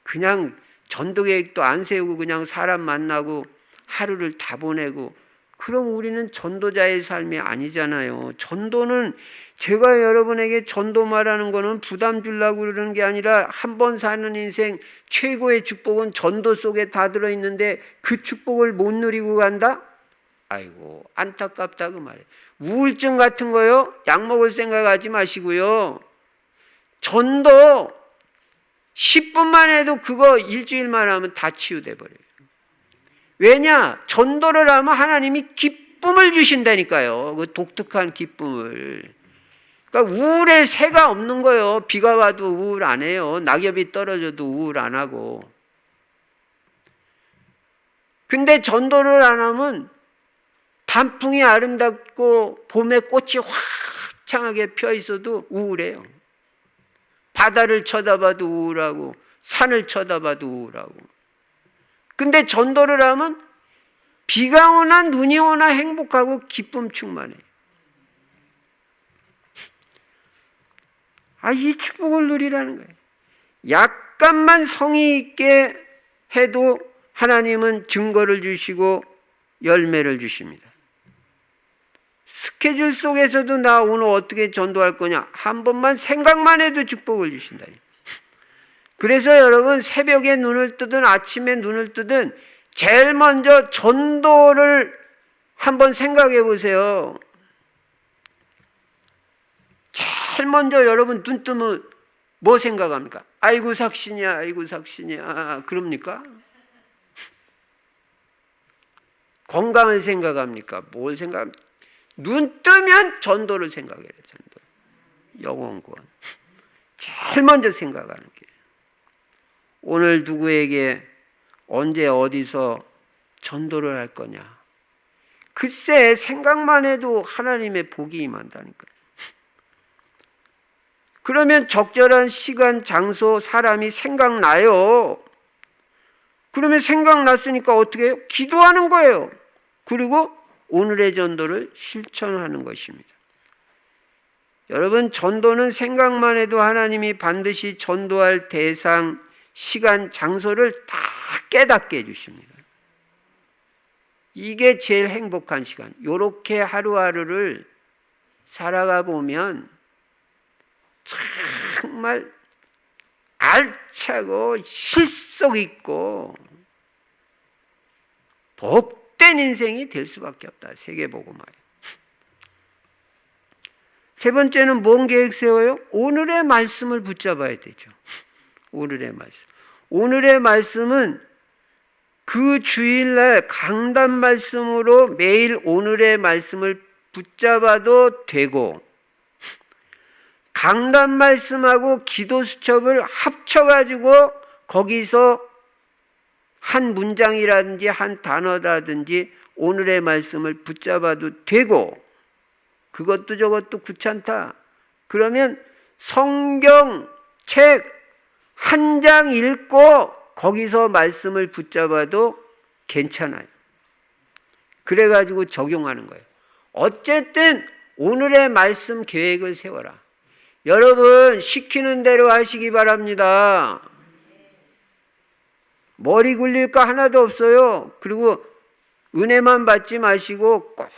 그냥 전도 계획도 안 세우고 그냥 사람 만나고 하루를 다 보내고 그럼 우리는 전도자의 삶이 아니잖아요. 전도는 제가 여러분에게 전도 말하는 거는 부담 주려고 그러는 게 아니라 한 번 사는 인생 최고의 축복은 전도 속에 다 들어있는데 그 축복을 못 누리고 간다? 아이고 안타깝다 그 말이에요. 우울증 같은 거요? 약 먹을 생각하지 마시고요. 전도 10분만 해도 그거 일주일만 하면 다 치유돼 버려요. 왜냐? 전도를 하면 하나님이 기쁨을 주신다니까요. 그 독특한 기쁨을. 그러니까 우울할 새가 없는 거예요. 비가 와도 우울 안 해요. 낙엽이 떨어져도 우울 안 하고. 근데 전도를 안 하면 단풍이 아름답고 봄에 꽃이 화창하게 펴 있어도 우울해요. 바다를 쳐다봐도 우울하고 산을 쳐다봐도 우울하고. 근데 전도를 하면 비가 오나 눈이 오나 행복하고 기쁨 충만해. 이 축복을 누리라는 거예요. 약간만 성의 있게 해도 하나님은 증거를 주시고 열매를 주십니다. 스케줄 속에서도 나 오늘 어떻게 전도할 거냐 한 번만 생각만 해도 축복을 주신다. 그래서 여러분 새벽에 눈을 뜨든 아침에 눈을 뜨든 제일 먼저 전도를 한번 생각해 보세요. 제일 먼저 여러분 눈 뜨면 뭐 생각합니까? 아이고 삭신이야 아이고 삭신이야 그럽니까? 건강을 생각합니까? 뭘 생각합니까? 눈 뜨면 전도를 생각해요. 전도. 영혼구원. 제일 먼저 생각하는 게 오늘 누구에게 언제 어디서 전도를 할 거냐. 글쎄 생각만 해도 하나님의 복이 임한다니까요. 그러면 적절한 시간, 장소, 사람이 생각나요. 그러면 생각났으니까 어떻게 해요? 기도하는 거예요. 그리고 오늘의 전도를 실천하는 것입니다. 여러분 전도는 생각만 해도 하나님이 반드시 전도할 대상, 시간, 장소를 다 깨닫게 해주십니다. 이게 제일 행복한 시간. 이렇게 하루하루를 살아가 보면 참 정말 알차고 실속 있고 복된 인생이 될 수밖에 없다. 세계복음화에. 세 번째는 뭔 계획 세워요? 오늘의 말씀을 붙잡아야 되죠. 오늘의 말씀. 오늘의 말씀은 그 주일날 강단 말씀으로 매일 오늘의 말씀을 붙잡아도 되고, 강단 말씀하고 기도 수첩을 합쳐가지고 거기서 한 문장이라든지 한 단어라든지 오늘의 말씀을 붙잡아도 되고, 그것도 저것도 귀찮다. 그러면 성경 책 한 장 읽고 거기서 말씀을 붙잡아도 괜찮아요. 그래가지고 적용하는 거예요. 어쨌든 오늘의 말씀 계획을 세워라. 여러분 시키는 대로 하시기 바랍니다. 머리 굴릴 거 하나도 없어요. 그리고 은혜만 받지 마시고 꼭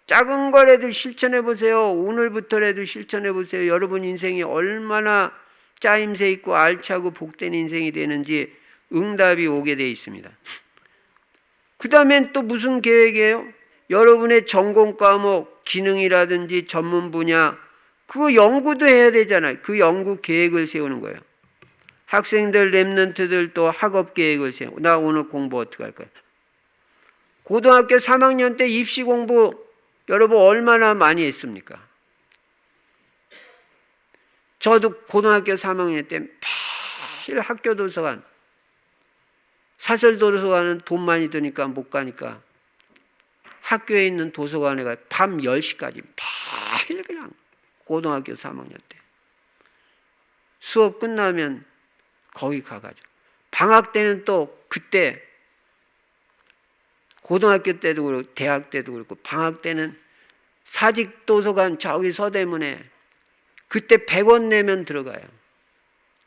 작은 거라도 실천해 보세요. 오늘부터라도 실천해 보세요. 여러분 인생이 얼마나 짜임새 있고 알차고 복된 인생이 되는지 응답이 오게 돼 있습니다. 그 다음엔 또 무슨 계획이에요? 여러분의 전공 과목, 기능이라든지 전문 분야, 그거 연구도 해야 되잖아요. 그 연구 계획을 세우는 거예요. 학생들, 랩런트들도 학업 계획을 세우고, 나 오늘 공부 어떻게 할 거야? 고등학교 3학년 때 입시 공부 여러분 얼마나 많이 했습니까? 저도 고등학교 3학년 때 매일 학교 도서관, 사설 도서관은 돈 많이 드니까 못 가니까 학교에 있는 도서관에 가 밤 10시까지 매일 그냥 고등학교 3학년 때 수업 끝나면 거기 가가지고, 방학 때는 또 그때 고등학교 때도 그렇고 대학 때도 그렇고 방학 때는 사직 도서관 저기 서대문에 그때 100원 내면 들어가요.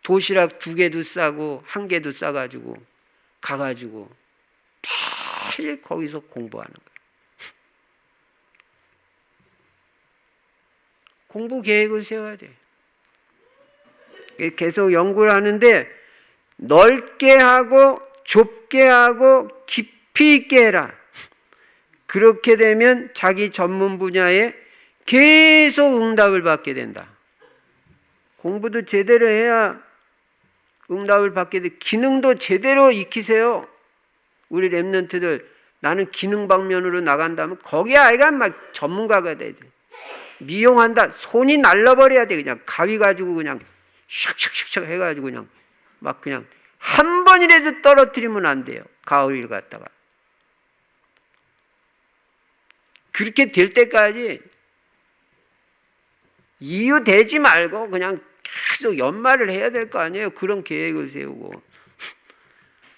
도시락 2개도 싸고 1개도 싸가지고 가가지고 매일 거기서 공부하는 거예요. 공부 계획을 세워야 돼. 계속 연구를 하는데 넓게 하고 좁게 하고 깊이 있게 해라. 그렇게 되면 자기 전문 분야에 계속 응답을 받게 된다. 공부도 제대로 해야 응답을 받게 돼. 기능도 제대로 익히세요. 우리 랩런트들 나는 기능 방면으로 나간다면 거기에 아이가 막 전문가가 돼야 돼. 미용한다. 손이 날라버려야 돼. 그냥 가위 가지고 그냥 샥샥샥샥 해가지고 그냥 막 그냥 한 번이라도 떨어뜨리면 안 돼요. 가위를 갖다가. 그렇게 될 때까지 이유 대지 말고 그냥 계속 연말을 해야 될 거 아니에요. 그런 계획을 세우고.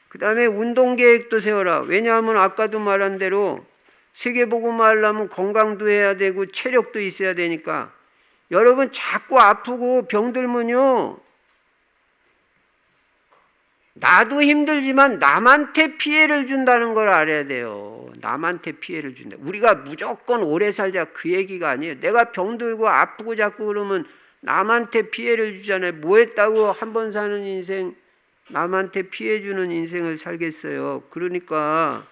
그 다음에 운동 계획도 세워라. 왜냐하면 아까도 말한 대로 세계복음화 하려면 건강도 해야 되고 체력도 있어야 되니까 여러분 자꾸 아프고 병들면요. 나도 힘들지만 남한테 피해를 준다는 걸 알아야 돼요. 남한테 피해를 준다. 우리가 무조건 오래 살자 그 얘기가 아니에요. 내가 병들고 아프고 자꾸 그러면 남한테 피해를 주잖아요. 뭐 했다고 한 번 사는 인생 남한테 피해 주는 인생을 살겠어요. 그러니까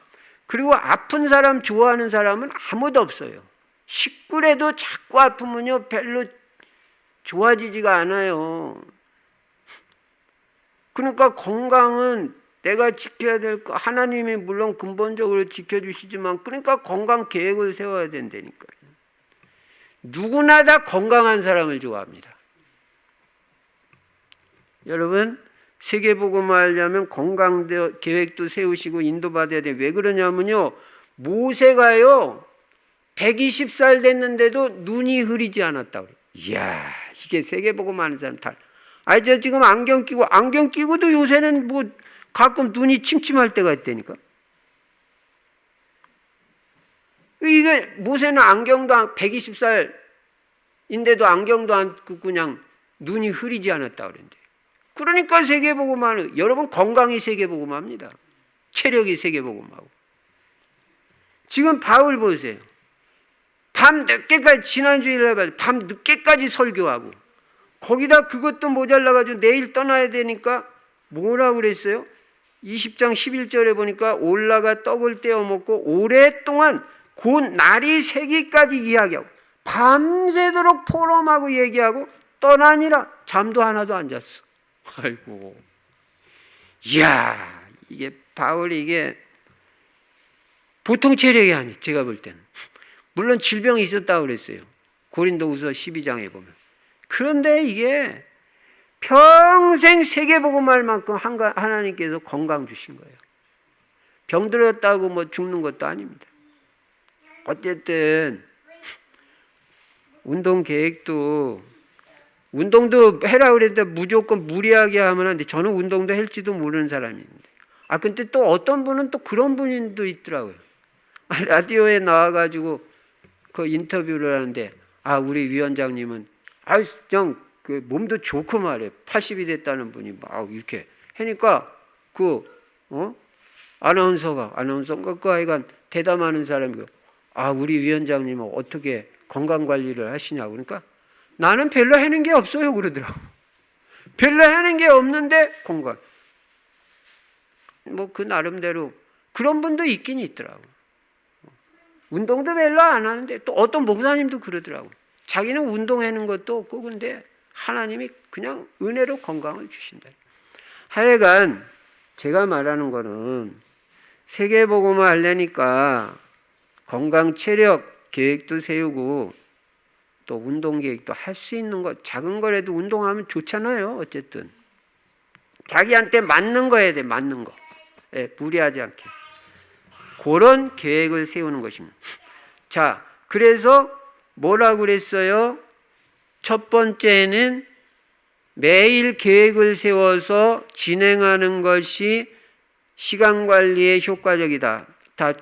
그리고 아픈 사람 좋아하는 사람은 아무도 없어요. 식구라도 자꾸 아프면요 별로 좋아지지가 않아요. 그러니까 건강은 내가 지켜야 될 거, 하나님이 물론 근본적으로 지켜주시지만 그러니까 건강 계획을 세워야 된다니까요. 누구나 다 건강한 사람을 좋아합니다. 여러분 세계복음화 하려면 건강 계획도 세우시고 인도받아야 돼요. 왜 그러냐면요. 모세가요 120살 됐는데도 눈이 흐리지 않았다고 그래요. 이야 이게 세계복음화 하는 사람 다. 아니 저 지금 안경 끼고도 요새는 뭐 가끔 눈이 침침할 때가 있다니까. 이게 모세는 안경도 120살인데도 안경도 안 끼고 그냥 눈이 흐리지 않았다 그랬는데. 그러니까 세계복음화는 여러분 건강이 세계복음화입니다. 체력이 세계복음화고. 지금 바울 보세요. 밤 늦게까지 지난주일에 밤 늦게까지 설교하고 거기다 그것도 모자라가지고 내일 떠나야 되니까 뭐라고 그랬어요? 20장 11절에 보니까 올라가 떡을 떼어 먹고 오랫동안 곧 날이 새기까지 이야기하고 밤새도록 포럼하고 얘기하고 떠나니라 잠도 하나도 안 잤어. 아이고, 이야, 이게 바울이 이게 보통 체력이 아니에요. 제가 볼 때는. 물론 질병이 있었다고 그랬어요. 고린도후서 12장에 보면. 그런데 이게 평생 세계복음할 만큼 하나님께서 건강 주신 거예요. 병들었다고 뭐 죽는 것도 아닙니다. 어쨌든 운동 계획도 운동도 해라 그랬는데 무조건 무리하게 하면 안 돼. 저는 운동도 할지도 모르는 사람인데. 근데 또 어떤 분은 또 그런 분도 있더라고요. 라디오에 나와가지고 그 인터뷰를 하는데, 우리 위원장님은, 그 몸도 좋고 말이에요. 80이 됐다는 분이 막 이렇게 하니까, 아나운서가 그 하여간 대담하는 사람이고, 우리 위원장님은 어떻게 건강 관리를 하시냐고. 그러니까, 나는 별로 하는 게 없어요. 그러더라고. 별로 하는 게 없는데, 건강. 그 나름대로 그런 분도 있긴 있더라고. 운동도 별로 안 하는데, 또 어떤 목사님도 그러더라고. 자기는 운동하는 것도 없고, 근데 하나님이 그냥 은혜로 건강을 주신다. 하여간, 제가 말하는 거는 세계복음을 하려니까 건강 체력 계획도 세우고, 또 운동 계획도 할 수 있는 것, 작은 거라도 운동하면 좋잖아요. 어쨌든. 자기한테 맞는 거 해야 돼, 맞는 거. 무리하지 않게. 그런 계획을 세우는 것입니다. 자, 그래서 뭐라고 그랬어요? 첫 번째는 매일 계획을 세워서 진행하는 것이 시간 관리에 효과적이다.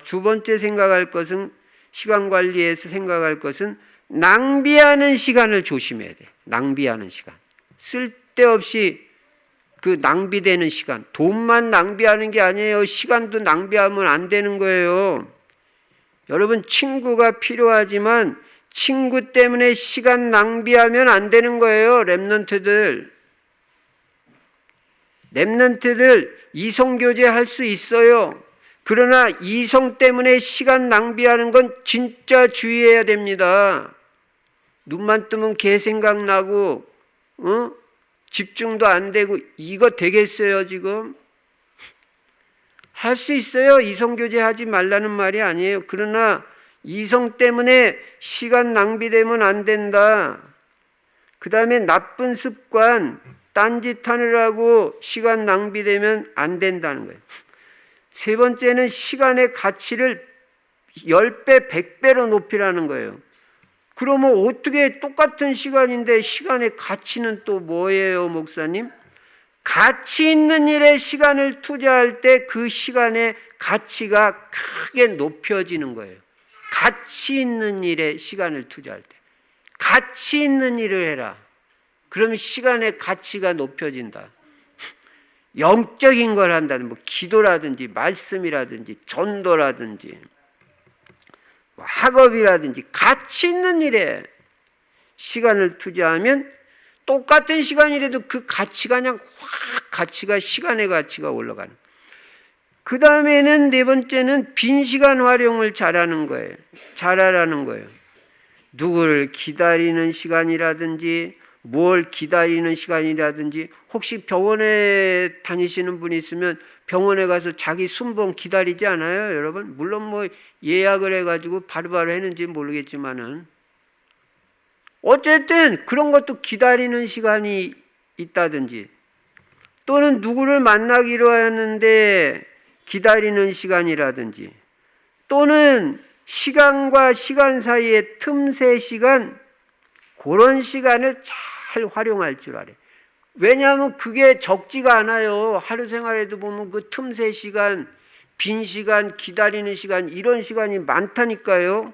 두 번째 생각할 것은, 시간 관리에서 생각할 것은 낭비하는 시간을 조심해야 돼. 낭비하는 시간. 쓸데없이 그 낭비되는 시간. 돈만 낭비하는 게 아니에요. 시간도 낭비하면 안 되는 거예요. 여러분, 친구가 필요하지만 친구 때문에 시간 낭비하면 안 되는 거예요. 랩런트들 이성교제 할 수 있어요. 그러나 이성 때문에 시간 낭비하는 건 진짜 주의해야 됩니다. 눈만 뜨면 개 생각나고 집중도 안 되고 이거 되겠어요 지금? 할 수 있어요. 이성교제 하지 말라는 말이 아니에요. 그러나 이성 때문에 시간 낭비되면 안 된다. 그 다음에 나쁜 습관, 딴짓하느라고 시간 낭비되면 안 된다는 거예요. 세 번째는 시간의 가치를 10배, 100배로 높이라는 거예요. 그러면 어떻게 똑같은 시간인데 시간의 가치는 또 뭐예요, 목사님? 가치 있는 일에 시간을 투자할 때 그 시간의 가치가 크게 높여지는 거예요. 가치 있는 일에 시간을 투자할 때. 가치 있는 일을 해라. 그러면 시간의 가치가 높여진다. 영적인 걸 한다는 기도라든지 말씀이라든지 전도라든지 학업이라든지 가치 있는 일에 시간을 투자하면 똑같은 시간이라도 그 가치가 그냥 시간의 가치가 올라가는. 그 다음에는 네 번째는 빈 시간 활용을 잘하라는 거예요. 누구를 기다리는 시간이라든지 뭘 기다리는 시간이라든지, 혹시 병원에 다니시는 분이 있으면 병원에 가서 자기 순번 기다리지 않아요, 여러분? 물론 예약을 해가지고 바로바로 했는지 모르겠지만은 어쨌든 그런 것도 기다리는 시간이 있다든지, 또는 누구를 만나기로 하는데 기다리는 시간이라든지, 또는 시간과 시간 사이의 틈새 시간, 그런 시간을 잘 활용할 줄 알아요. 왜냐하면 그게 적지가 않아요. 하루 생활에도 보면 그 틈새 시간, 빈 시간, 기다리는 시간, 이런 시간이 많다니까요.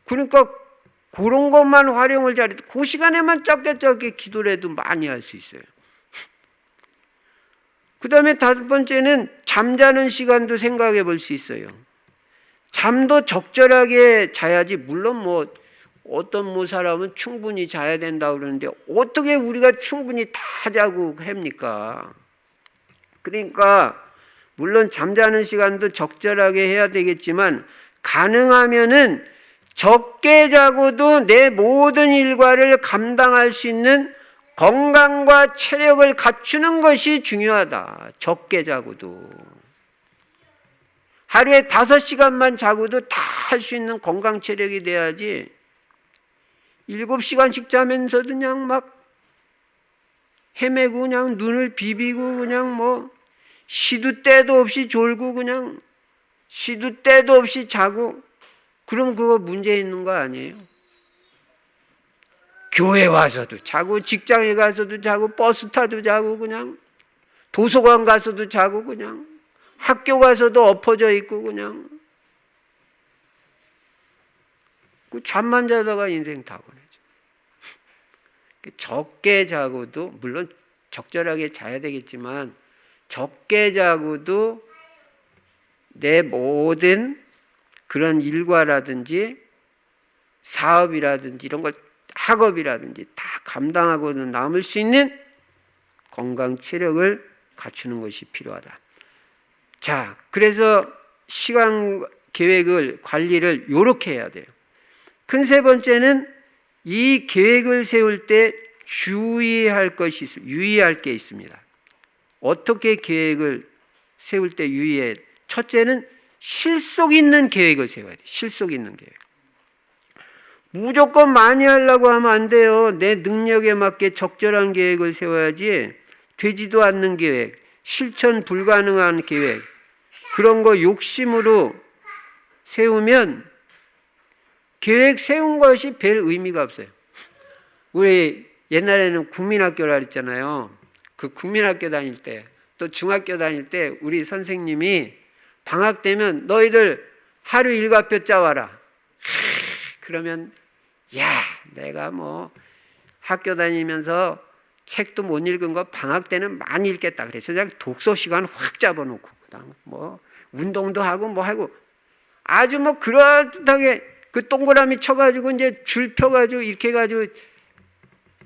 그러니까 그런 것만 활용을 잘해도 그 시간에만 짧게 기도를 해도 많이 할 수 있어요. 그 다음에 다섯 번째는 잠자는 시간도 생각해 볼 수 있어요. 잠도 적절하게 자야지. 물론 어떤 뭐 사람은 충분히 자야 된다고 그러는데 어떻게 우리가 충분히 다 자고 합니까? 그러니까 물론 잠자는 시간도 적절하게 해야 되겠지만 가능하면은 적게 자고도 내 모든 일과를 감당할 수 있는 건강과 체력을 갖추는 것이 중요하다. 적게 자고도. 하루에 5시간만 자고도 다 할 수 있는 건강 체력이 돼야지 7시간씩 자면서도 그냥 막 헤매고 그냥 눈을 비비고 그냥 뭐 시도 때도 없이 졸고 그냥 시도 때도 없이 자고 그럼 그거 문제 있는 거 아니에요? 교회 와서도 자고 직장에 가서도 자고 버스 타도 자고 그냥 도서관 가서도 자고 그냥 학교 가서도 엎어져 있고 그냥 그 잠만 자다가 인생 다 보내죠. 적게 자고도 물론 적절하게 자야 되겠지만 적게 자고도 내 모든 그런 일과라든지 사업이라든지 이런 걸 학업이라든지 다 감당하고는 남을 수 있는 건강 체력을 갖추는 것이 필요하다. 자, 그래서 시간 계획을 관리를 이렇게 해야 돼요. 큰 세 번째는 이 계획을 세울 때 유의할 게 있습니다. 어떻게 계획을 세울 때 유의해? 첫째는 실속 있는 계획을 세워야 돼요. 실속 있는 계획. 무조건 많이 하려고 하면 안 돼요. 내 능력에 맞게 적절한 계획을 세워야지 되지도 않는 계획, 실천 불가능한 계획 그런 거 욕심으로 세우면 계획 세운 것이 별 의미가 없어요. 우리 옛날에는 국민학교라 했잖아요. 그 국민학교 다닐 때 또 중학교 다닐 때 우리 선생님이 방학 되면 너희들 하루 일과표 짜와라. 그러면 야 내가 뭐 학교 다니면서 책도 못 읽은 거 방학 때는 많이 읽겠다. 그래서 그냥 독서 시간 확 잡아놓고 그다음 뭐 운동도 하고 뭐 하고 아주 뭐 그럴듯하게 그 동그라미 쳐가지고 이제 줄 펴가지고 이렇게 해가지고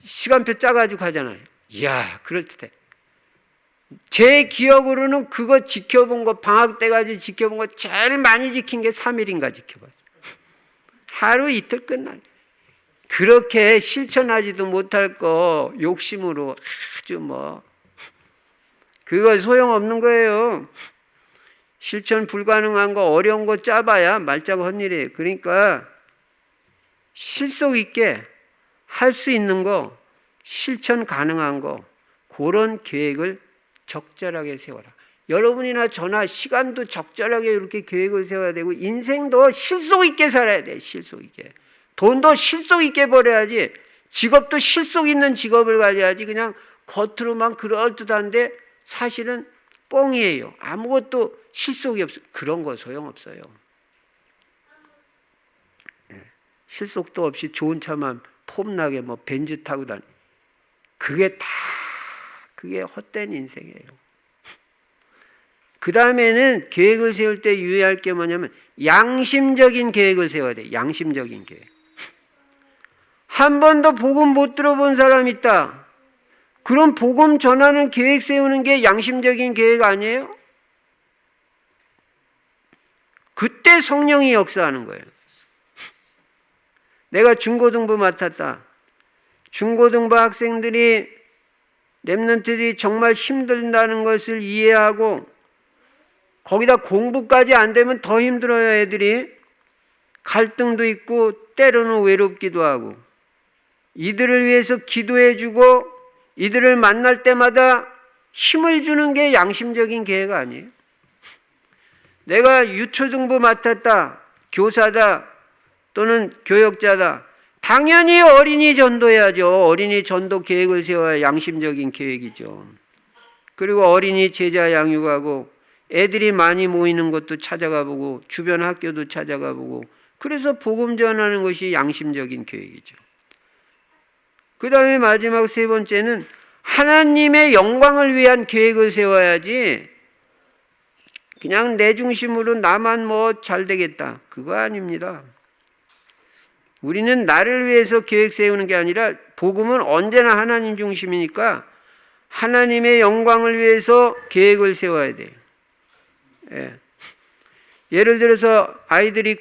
시간표 짜가지고 하잖아요. 이야 그럴듯해. 제 기억으로는 그거 지켜본 거 방학 때까지 지켜본 거 제일 많이 지킨 게 3일인가 지켜봤어요. 하루 이틀 끝날. 그렇게 실천하지도 못할 거 욕심으로 아주 뭐 그거 소용없는 거예요. 실천 불가능한 거 어려운 거 짜봐야 말자고 헛일이에요. 그러니까 실속 있게 할 수 있는 거 실천 가능한 거 그런 계획을 적절하게 세워라. 여러분이나 저나 시간도 적절하게 이렇게 계획을 세워야 되고 인생도 실속 있게 살아야 돼. 실속 있게. 돈도 실속 있게 벌어야지 직업도 실속 있는 직업을 가져야지 그냥 겉으로만 그럴듯한데 사실은 뻥이에요. 아무것도 실속이 없어. 그런 거 소용없어요. 실속도 없이 좋은 차만 폼나게 뭐 벤츠 타고 다니. 그게 헛된 인생이에요. 그 다음에는 계획을 세울 때 유의할 게 뭐냐면 양심적인 계획을 세워야 돼. 양심적인 계획. 한 번도 복음 못 들어본 사람 있다. 그럼 복음 전하는 계획 세우는 게 양심적인 계획 아니에요? 그때 성령이 역사하는 거예요. 내가 중고등부 맡았다. 중고등부 학생들이 랩런트들이 정말 힘들다는 것을 이해하고 거기다 공부까지 안 되면 더 힘들어요. 애들이 갈등도 있고 때로는 외롭기도 하고 이들을 위해서 기도해주고 이들을 만날 때마다 힘을 주는 게 양심적인 계획 아니에요? 내가 유초등부 맡았다, 교사다 또는 교역자다. 당연히 어린이 전도해야죠. 어린이 전도 계획을 세워야 양심적인 계획이죠. 그리고 어린이 제자 양육하고 애들이 많이 모이는 것도 찾아가 보고 주변 학교도 찾아가 보고 그래서 복음 전하는 것이 양심적인 계획이죠. 그 다음에 마지막 세 번째는 하나님의 영광을 위한 계획을 세워야지 그냥 내 중심으로 나만 뭐 잘 되겠다. 그거 아닙니다. 우리는 나를 위해서 계획 세우는 게 아니라 복음은 언제나 하나님 중심이니까 하나님의 영광을 위해서 계획을 세워야 돼요. 예. 예를 들어서 아이들이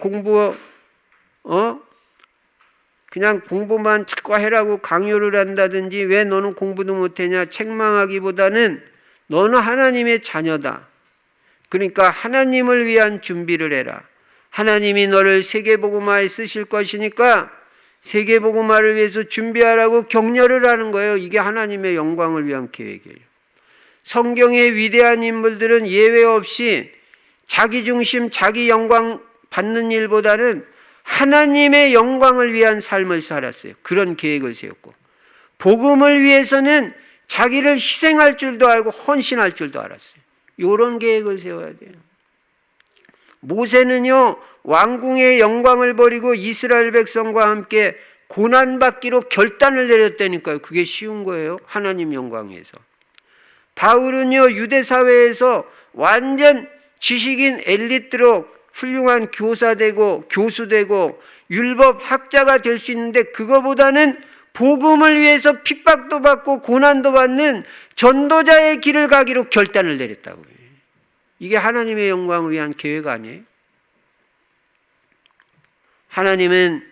그냥 공부만 자꾸 해라고 강요를 한다든지 왜 너는 공부도 못하냐 책망하기보다는 너는 하나님의 자녀다. 그러니까 하나님을 위한 준비를 해라. 하나님이 너를 세계복음화에 쓰실 것이니까 세계복음화를 위해서 준비하라고 격려를 하는 거예요. 이게 하나님의 영광을 위한 계획이에요. 성경의 위대한 인물들은 예외 없이 자기 중심, 자기 영광 받는 일보다는 하나님의 영광을 위한 삶을 살았어요. 그런 계획을 세웠고 복음을 위해서는 자기를 희생할 줄도 알고 헌신할 줄도 알았어요. 이런 계획을 세워야 돼요. 모세는요 왕궁의 영광을 버리고 이스라엘 백성과 함께 고난받기로 결단을 내렸다니까요. 그게 쉬운 거예요. 하나님 영광 위해서. 바울은요 유대 사회에서 완전 지식인 엘리트로 훌륭한 교사되고 교수되고 율법 학자가 될 수 있는데 그거보다는 복음을 위해서 핍박도 받고 고난도 받는 전도자의 길을 가기로 결단을 내렸다고 해요. 이게 하나님의 영광을 위한 계획 아니에요? 하나님은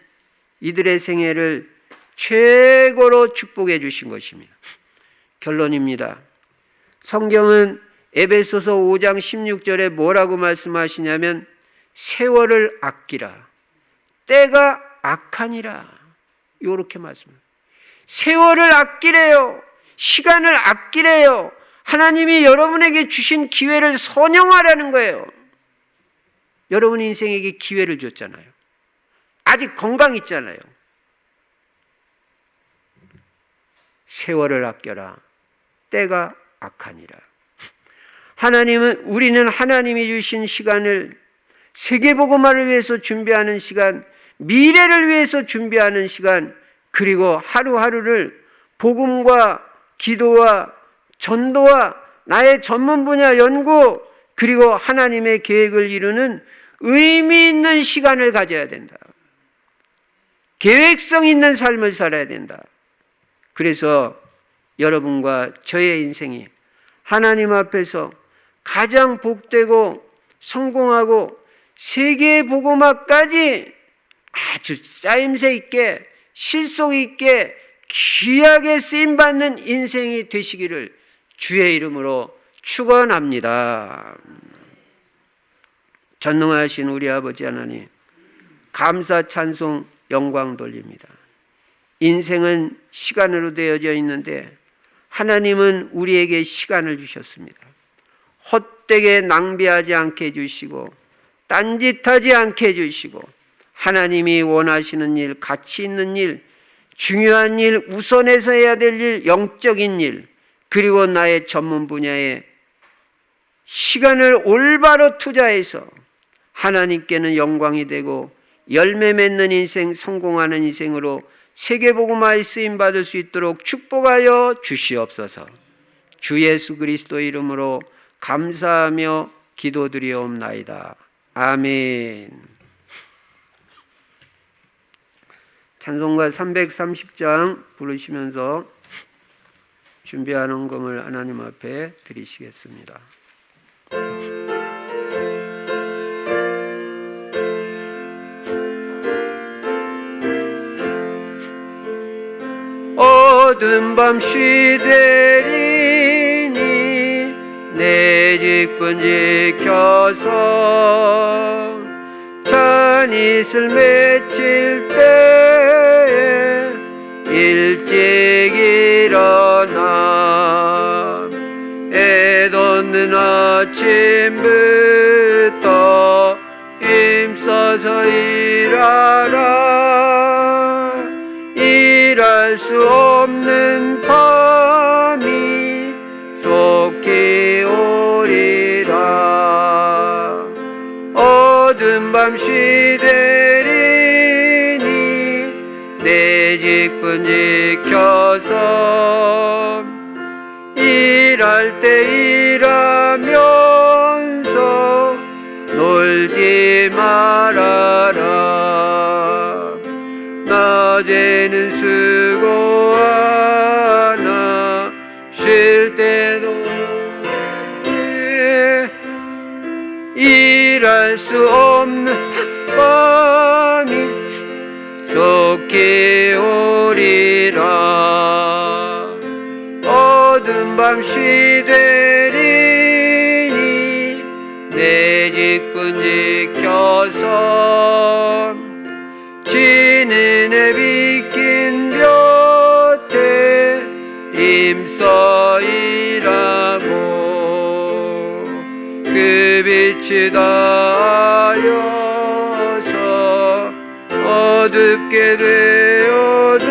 이들의 생애를 최고로 축복해 주신 것입니다. 결론입니다. 성경은 에베소서 5장 16절에 뭐라고 말씀하시냐면 세월을 아끼라. 때가 악하니라. 이렇게 말씀합니다. 세월을 아끼래요. 시간을 아끼래요. 하나님이 여러분에게 주신 기회를 선용하라는 거예요. 여러분 인생에게 기회를 줬잖아요. 아직 건강 있잖아요. 세월을 아껴라. 때가 악하니라. 우리는 하나님이 주신 시간을 세계복음화를 위해서 준비하는 시간, 미래를 위해서 준비하는 시간, 그리고 하루하루를 복음과 기도와 전도와 나의 전문 분야 연구, 그리고 하나님의 계획을 이루는 의미 있는 시간을 가져야 된다. 계획성 있는 삶을 살아야 된다. 그래서 여러분과 저의 인생이 하나님 앞에서 가장 복되고 성공하고 세계 복음화까지 아주 짜임새 있게 실속 있게 귀하게 쓰임받는 인생이 되시기를 주의 이름으로 축원합니다. 전능하신 우리 아버지 하나님, 감사 찬송 영광 돌립니다. 인생은 시간으로 되어져 있는데 하나님은 우리에게 시간을 주셨습니다. 헛되게 낭비하지 않게 해주시고 딴짓하지 않게 해주시고 하나님이 원하시는 일, 가치 있는 일, 중요한 일, 우선해서 해야 될 일, 영적인 일, 그리고 나의 전문 분야에 시간을 올바로 투자해서 하나님께는 영광이 되고 열매 맺는 인생, 성공하는 인생으로 세계복음화에 쓰임받을 수 있도록 축복하여 주시옵소서. 주 예수 그리스도 이름으로 감사하며 기도드리옵나이다. 아멘. 찬송가 330장 부르시면서 준비하는 금을 하나님 앞에 드리시겠습니다. 어두운 밤 쉬되리니 내 직분 지켜서 찬이슬 맺힐 때에 일찍 일어나 애 돋는 아침부터 힘써서 일하라. 일할 수 없는 밤이 속히 오리라. 어두운 밤 쉬되리니 내 직분 지켜서 일할 때 일하면서 놀지 말아라. 알 수 없는 밤이 속히 오리라. 어두운 밤 쉬되리니 내 직분 지켜서 지는 해 비낀 곁에 임서이라고. 그 빛이 닿아여서 어둡게 되어도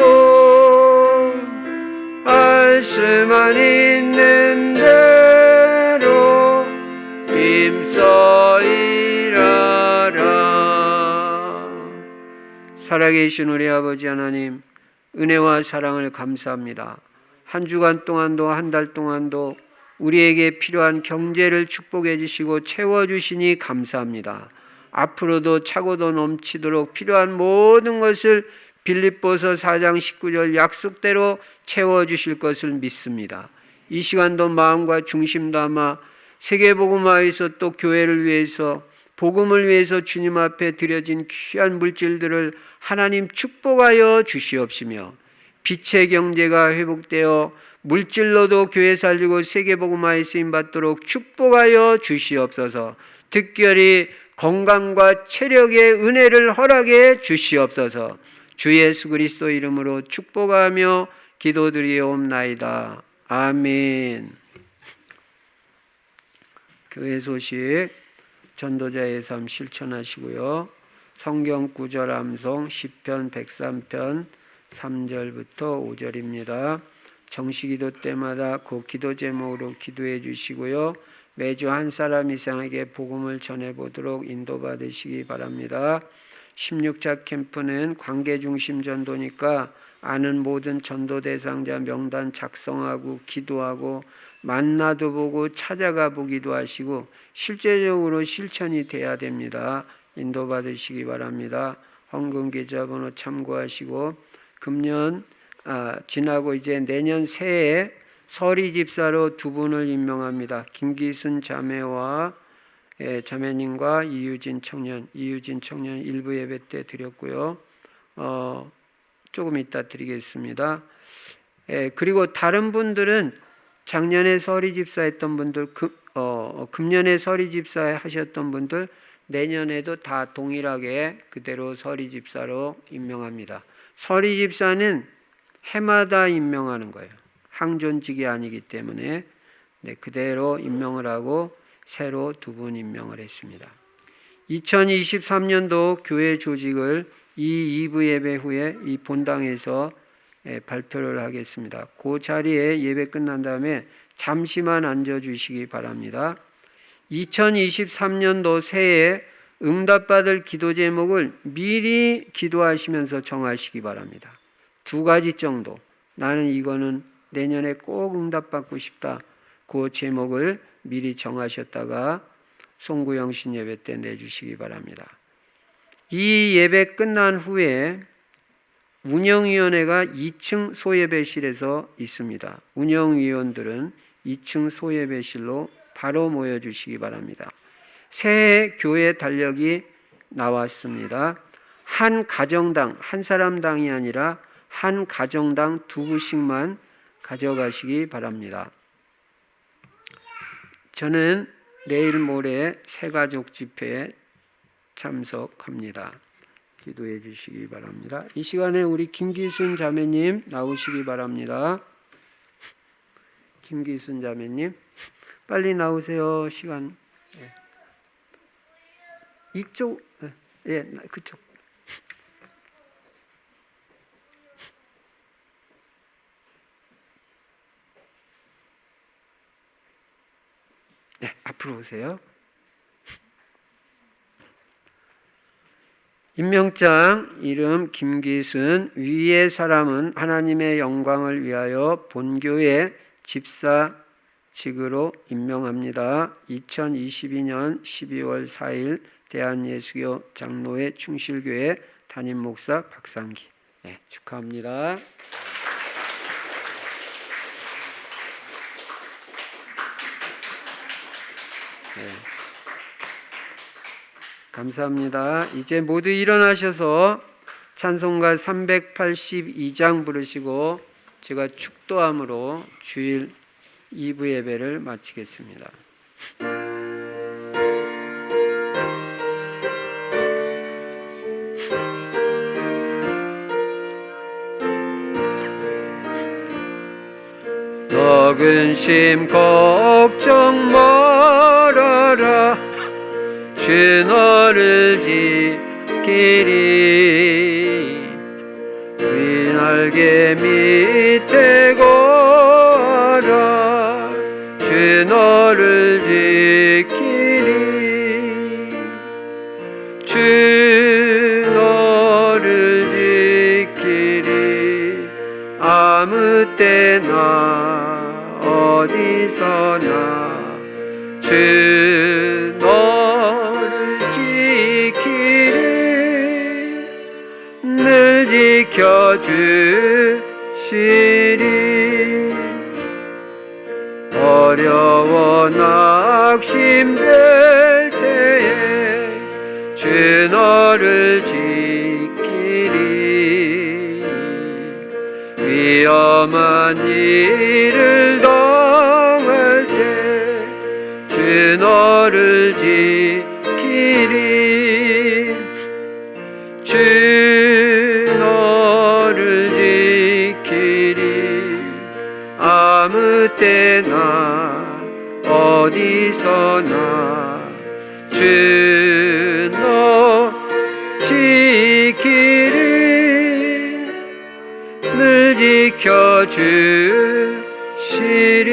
알 수만 있는 대로 임서이라라. 살아계신 우리 아버지 하나님, 은혜와 사랑을 감사합니다. 한 주간 동안도 한 달 동안도 우리에게 필요한 경제를 축복해 주시고 채워주시니 감사합니다. 앞으로도 차고도 넘치도록 필요한 모든 것을 빌립보서 4장 19절 약속대로 채워주실 것을 믿습니다. 이 시간도 마음과 중심 담아 세계복음화에서 또 교회를 위해서 복음을 위해서 주님 앞에 드려진 귀한 물질들을 하나님 축복하여 주시옵시며 빛의 경제가 회복되어 물질로도 교회 살리고 세계복음화에 쓰임받도록 축복하여 주시옵소서. 특별히 건강과 체력의 은혜를 허락해 주시옵소서. 주 예수 그리스도 이름으로 축복하며 기도드리옵나이다. 아멘. 교회 소식 전도자의 삶 실천하시고요. 성경 구절 암송 시편 103편 3절부터 5절입니다. 정시기도 때마다 그 기도 제목으로 기도해 주시고요. 매주 한 사람 이상에게 복음을 전해보도록 인도받으시기 바랍니다. 16차 캠프는 관계중심 전도니까 아는 모든 전도 대상자 명단 작성하고 기도하고 만나도 보고 찾아가 보기도 하시고 실제적으로 실천이 돼야 됩니다. 인도받으시기 바랍니다. 헌금 계좌번호 참고하시고 금년 지나고 이제 내년 새해 서리 집사로 두 분을 임명합니다. 김기순 자매와 자매님과 이유진 청년 일부 예배 때 드렸고요. 조금 이따 드리겠습니다. 그리고 다른 분들은 작년에 서리 집사 했던 분들, 금년에 서리 집사 하셨던 분들 내년에도 다 동일하게 그대로 서리 집사로 임명합니다. 서리 집사는 해마다 임명하는 거예요. 항존직이 아니기 때문에 그대로 임명을 하고 새로 두 분 임명을 했습니다. 2023년도 교회 조직을 이 2부 예배 후에 이 본당에서 발표를 하겠습니다. 그 자리에 예배 끝난 다음에 잠시만 앉아주시기 바랍니다. 2023년도 새해 응답받을 기도 제목을 미리 기도하시면서 정하시기 바랍니다. 두 가지 정도. 나는 이거는 내년에 꼭 응답받고 싶다. 그 제목을 미리 정하셨다가 송구영신 예배 때 내주시기 바랍니다. 이 예배 끝난 후에 운영위원회가 2층 소예배실에서 있습니다. 운영위원들은 2층 소예배실로 바로 모여주시기 바랍니다. 새해 교회 달력이 나왔습니다. 한 가정당, 한 사람당이 아니라 한 가정당 2부씩만 가져가시기 바랍니다. 저는 내일 모레 새가족 집회에 참석합니다. 기도해 주시기 바랍니다. 이 시간에 우리 김기순 자매님 나오시기 바랍니다. 김기순 자매님 빨리 나오세요. 시간. 이쪽, 그쪽. 앞으로 오세요. 임명장 이름 김기순, 위의 사람은 하나님의 영광을 위하여 본교회 집사직으로 임명합니다. 2022년 12월 4일 대한예수교 장로회 충실교회 담임 목사 박상기. 축하합니다. 감사합니다. 이제 모두 일어나셔서 찬송가 382장 부르시고 제가 축도함으로 주일 2부 예배를 마치겠습니다. 너 근심 걱정 말아라 주 너를 지키리 네 날개 밑에 걸어라 주 너를 지키리 주 너를 지키리 아무 때나 어디서나 주 너를 지키리 늘 지켜주시리 어려워 낙심될 때에 주 너를 지키리 위험한 일을 당할 때 주 너를 지키리 주 너를 지키리 아무 때나 어디서나 주 너 지키리 늘 지켜주시리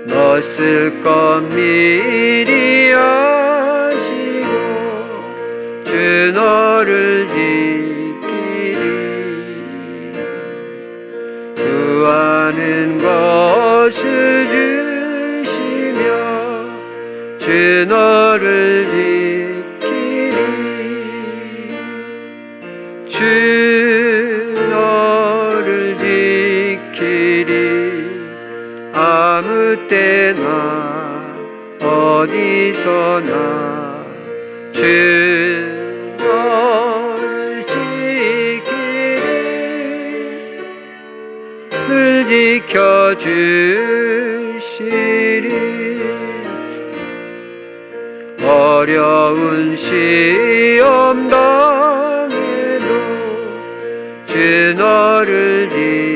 너 쓸 것 미리 아시고 주 너를 지키리 구하는 것을 주시며 주 너를 지키리 주 너를 지키리 아무 때나 어디서나 주 너를 지키리 늘 지켜주시리 어려운 시험 당해도 주 너를 지키리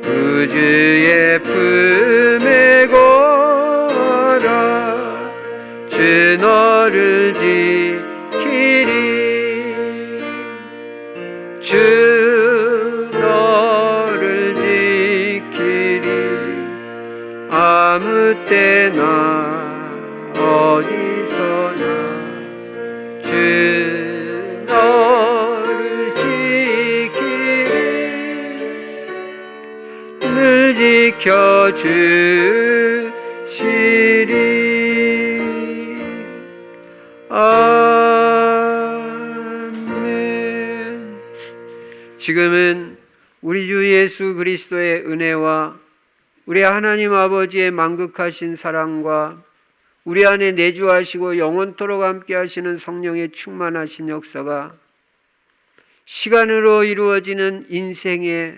구주의 품에 거하라 주 너를 지키리 주 너를 지키리 아무 때나 어디서나 주 너를 지키리 늘 지켜주시리 아멘. 지금은 우리 주 예수 그리스도의 은혜와 우리 하나님 아버지의 만극하신 사랑과 우리 안에 내주하시고 영원토록 함께 하시는 성령의 충만하신 역사가 시간으로 이루어지는 인생에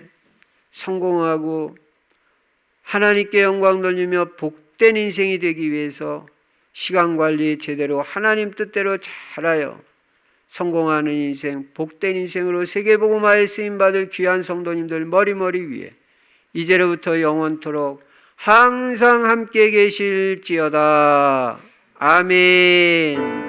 성공하고 하나님께 영광 돌리며 복된 인생이 되기 위해서 시간 관리 제대로 하나님 뜻대로 잘하여 성공하는 인생, 복된 인생으로 세계복음화에 쓰임받을 귀한 성도님들 머리머리 위에 이제로부터 영원토록 항상 함께 계실지어다. 아멘.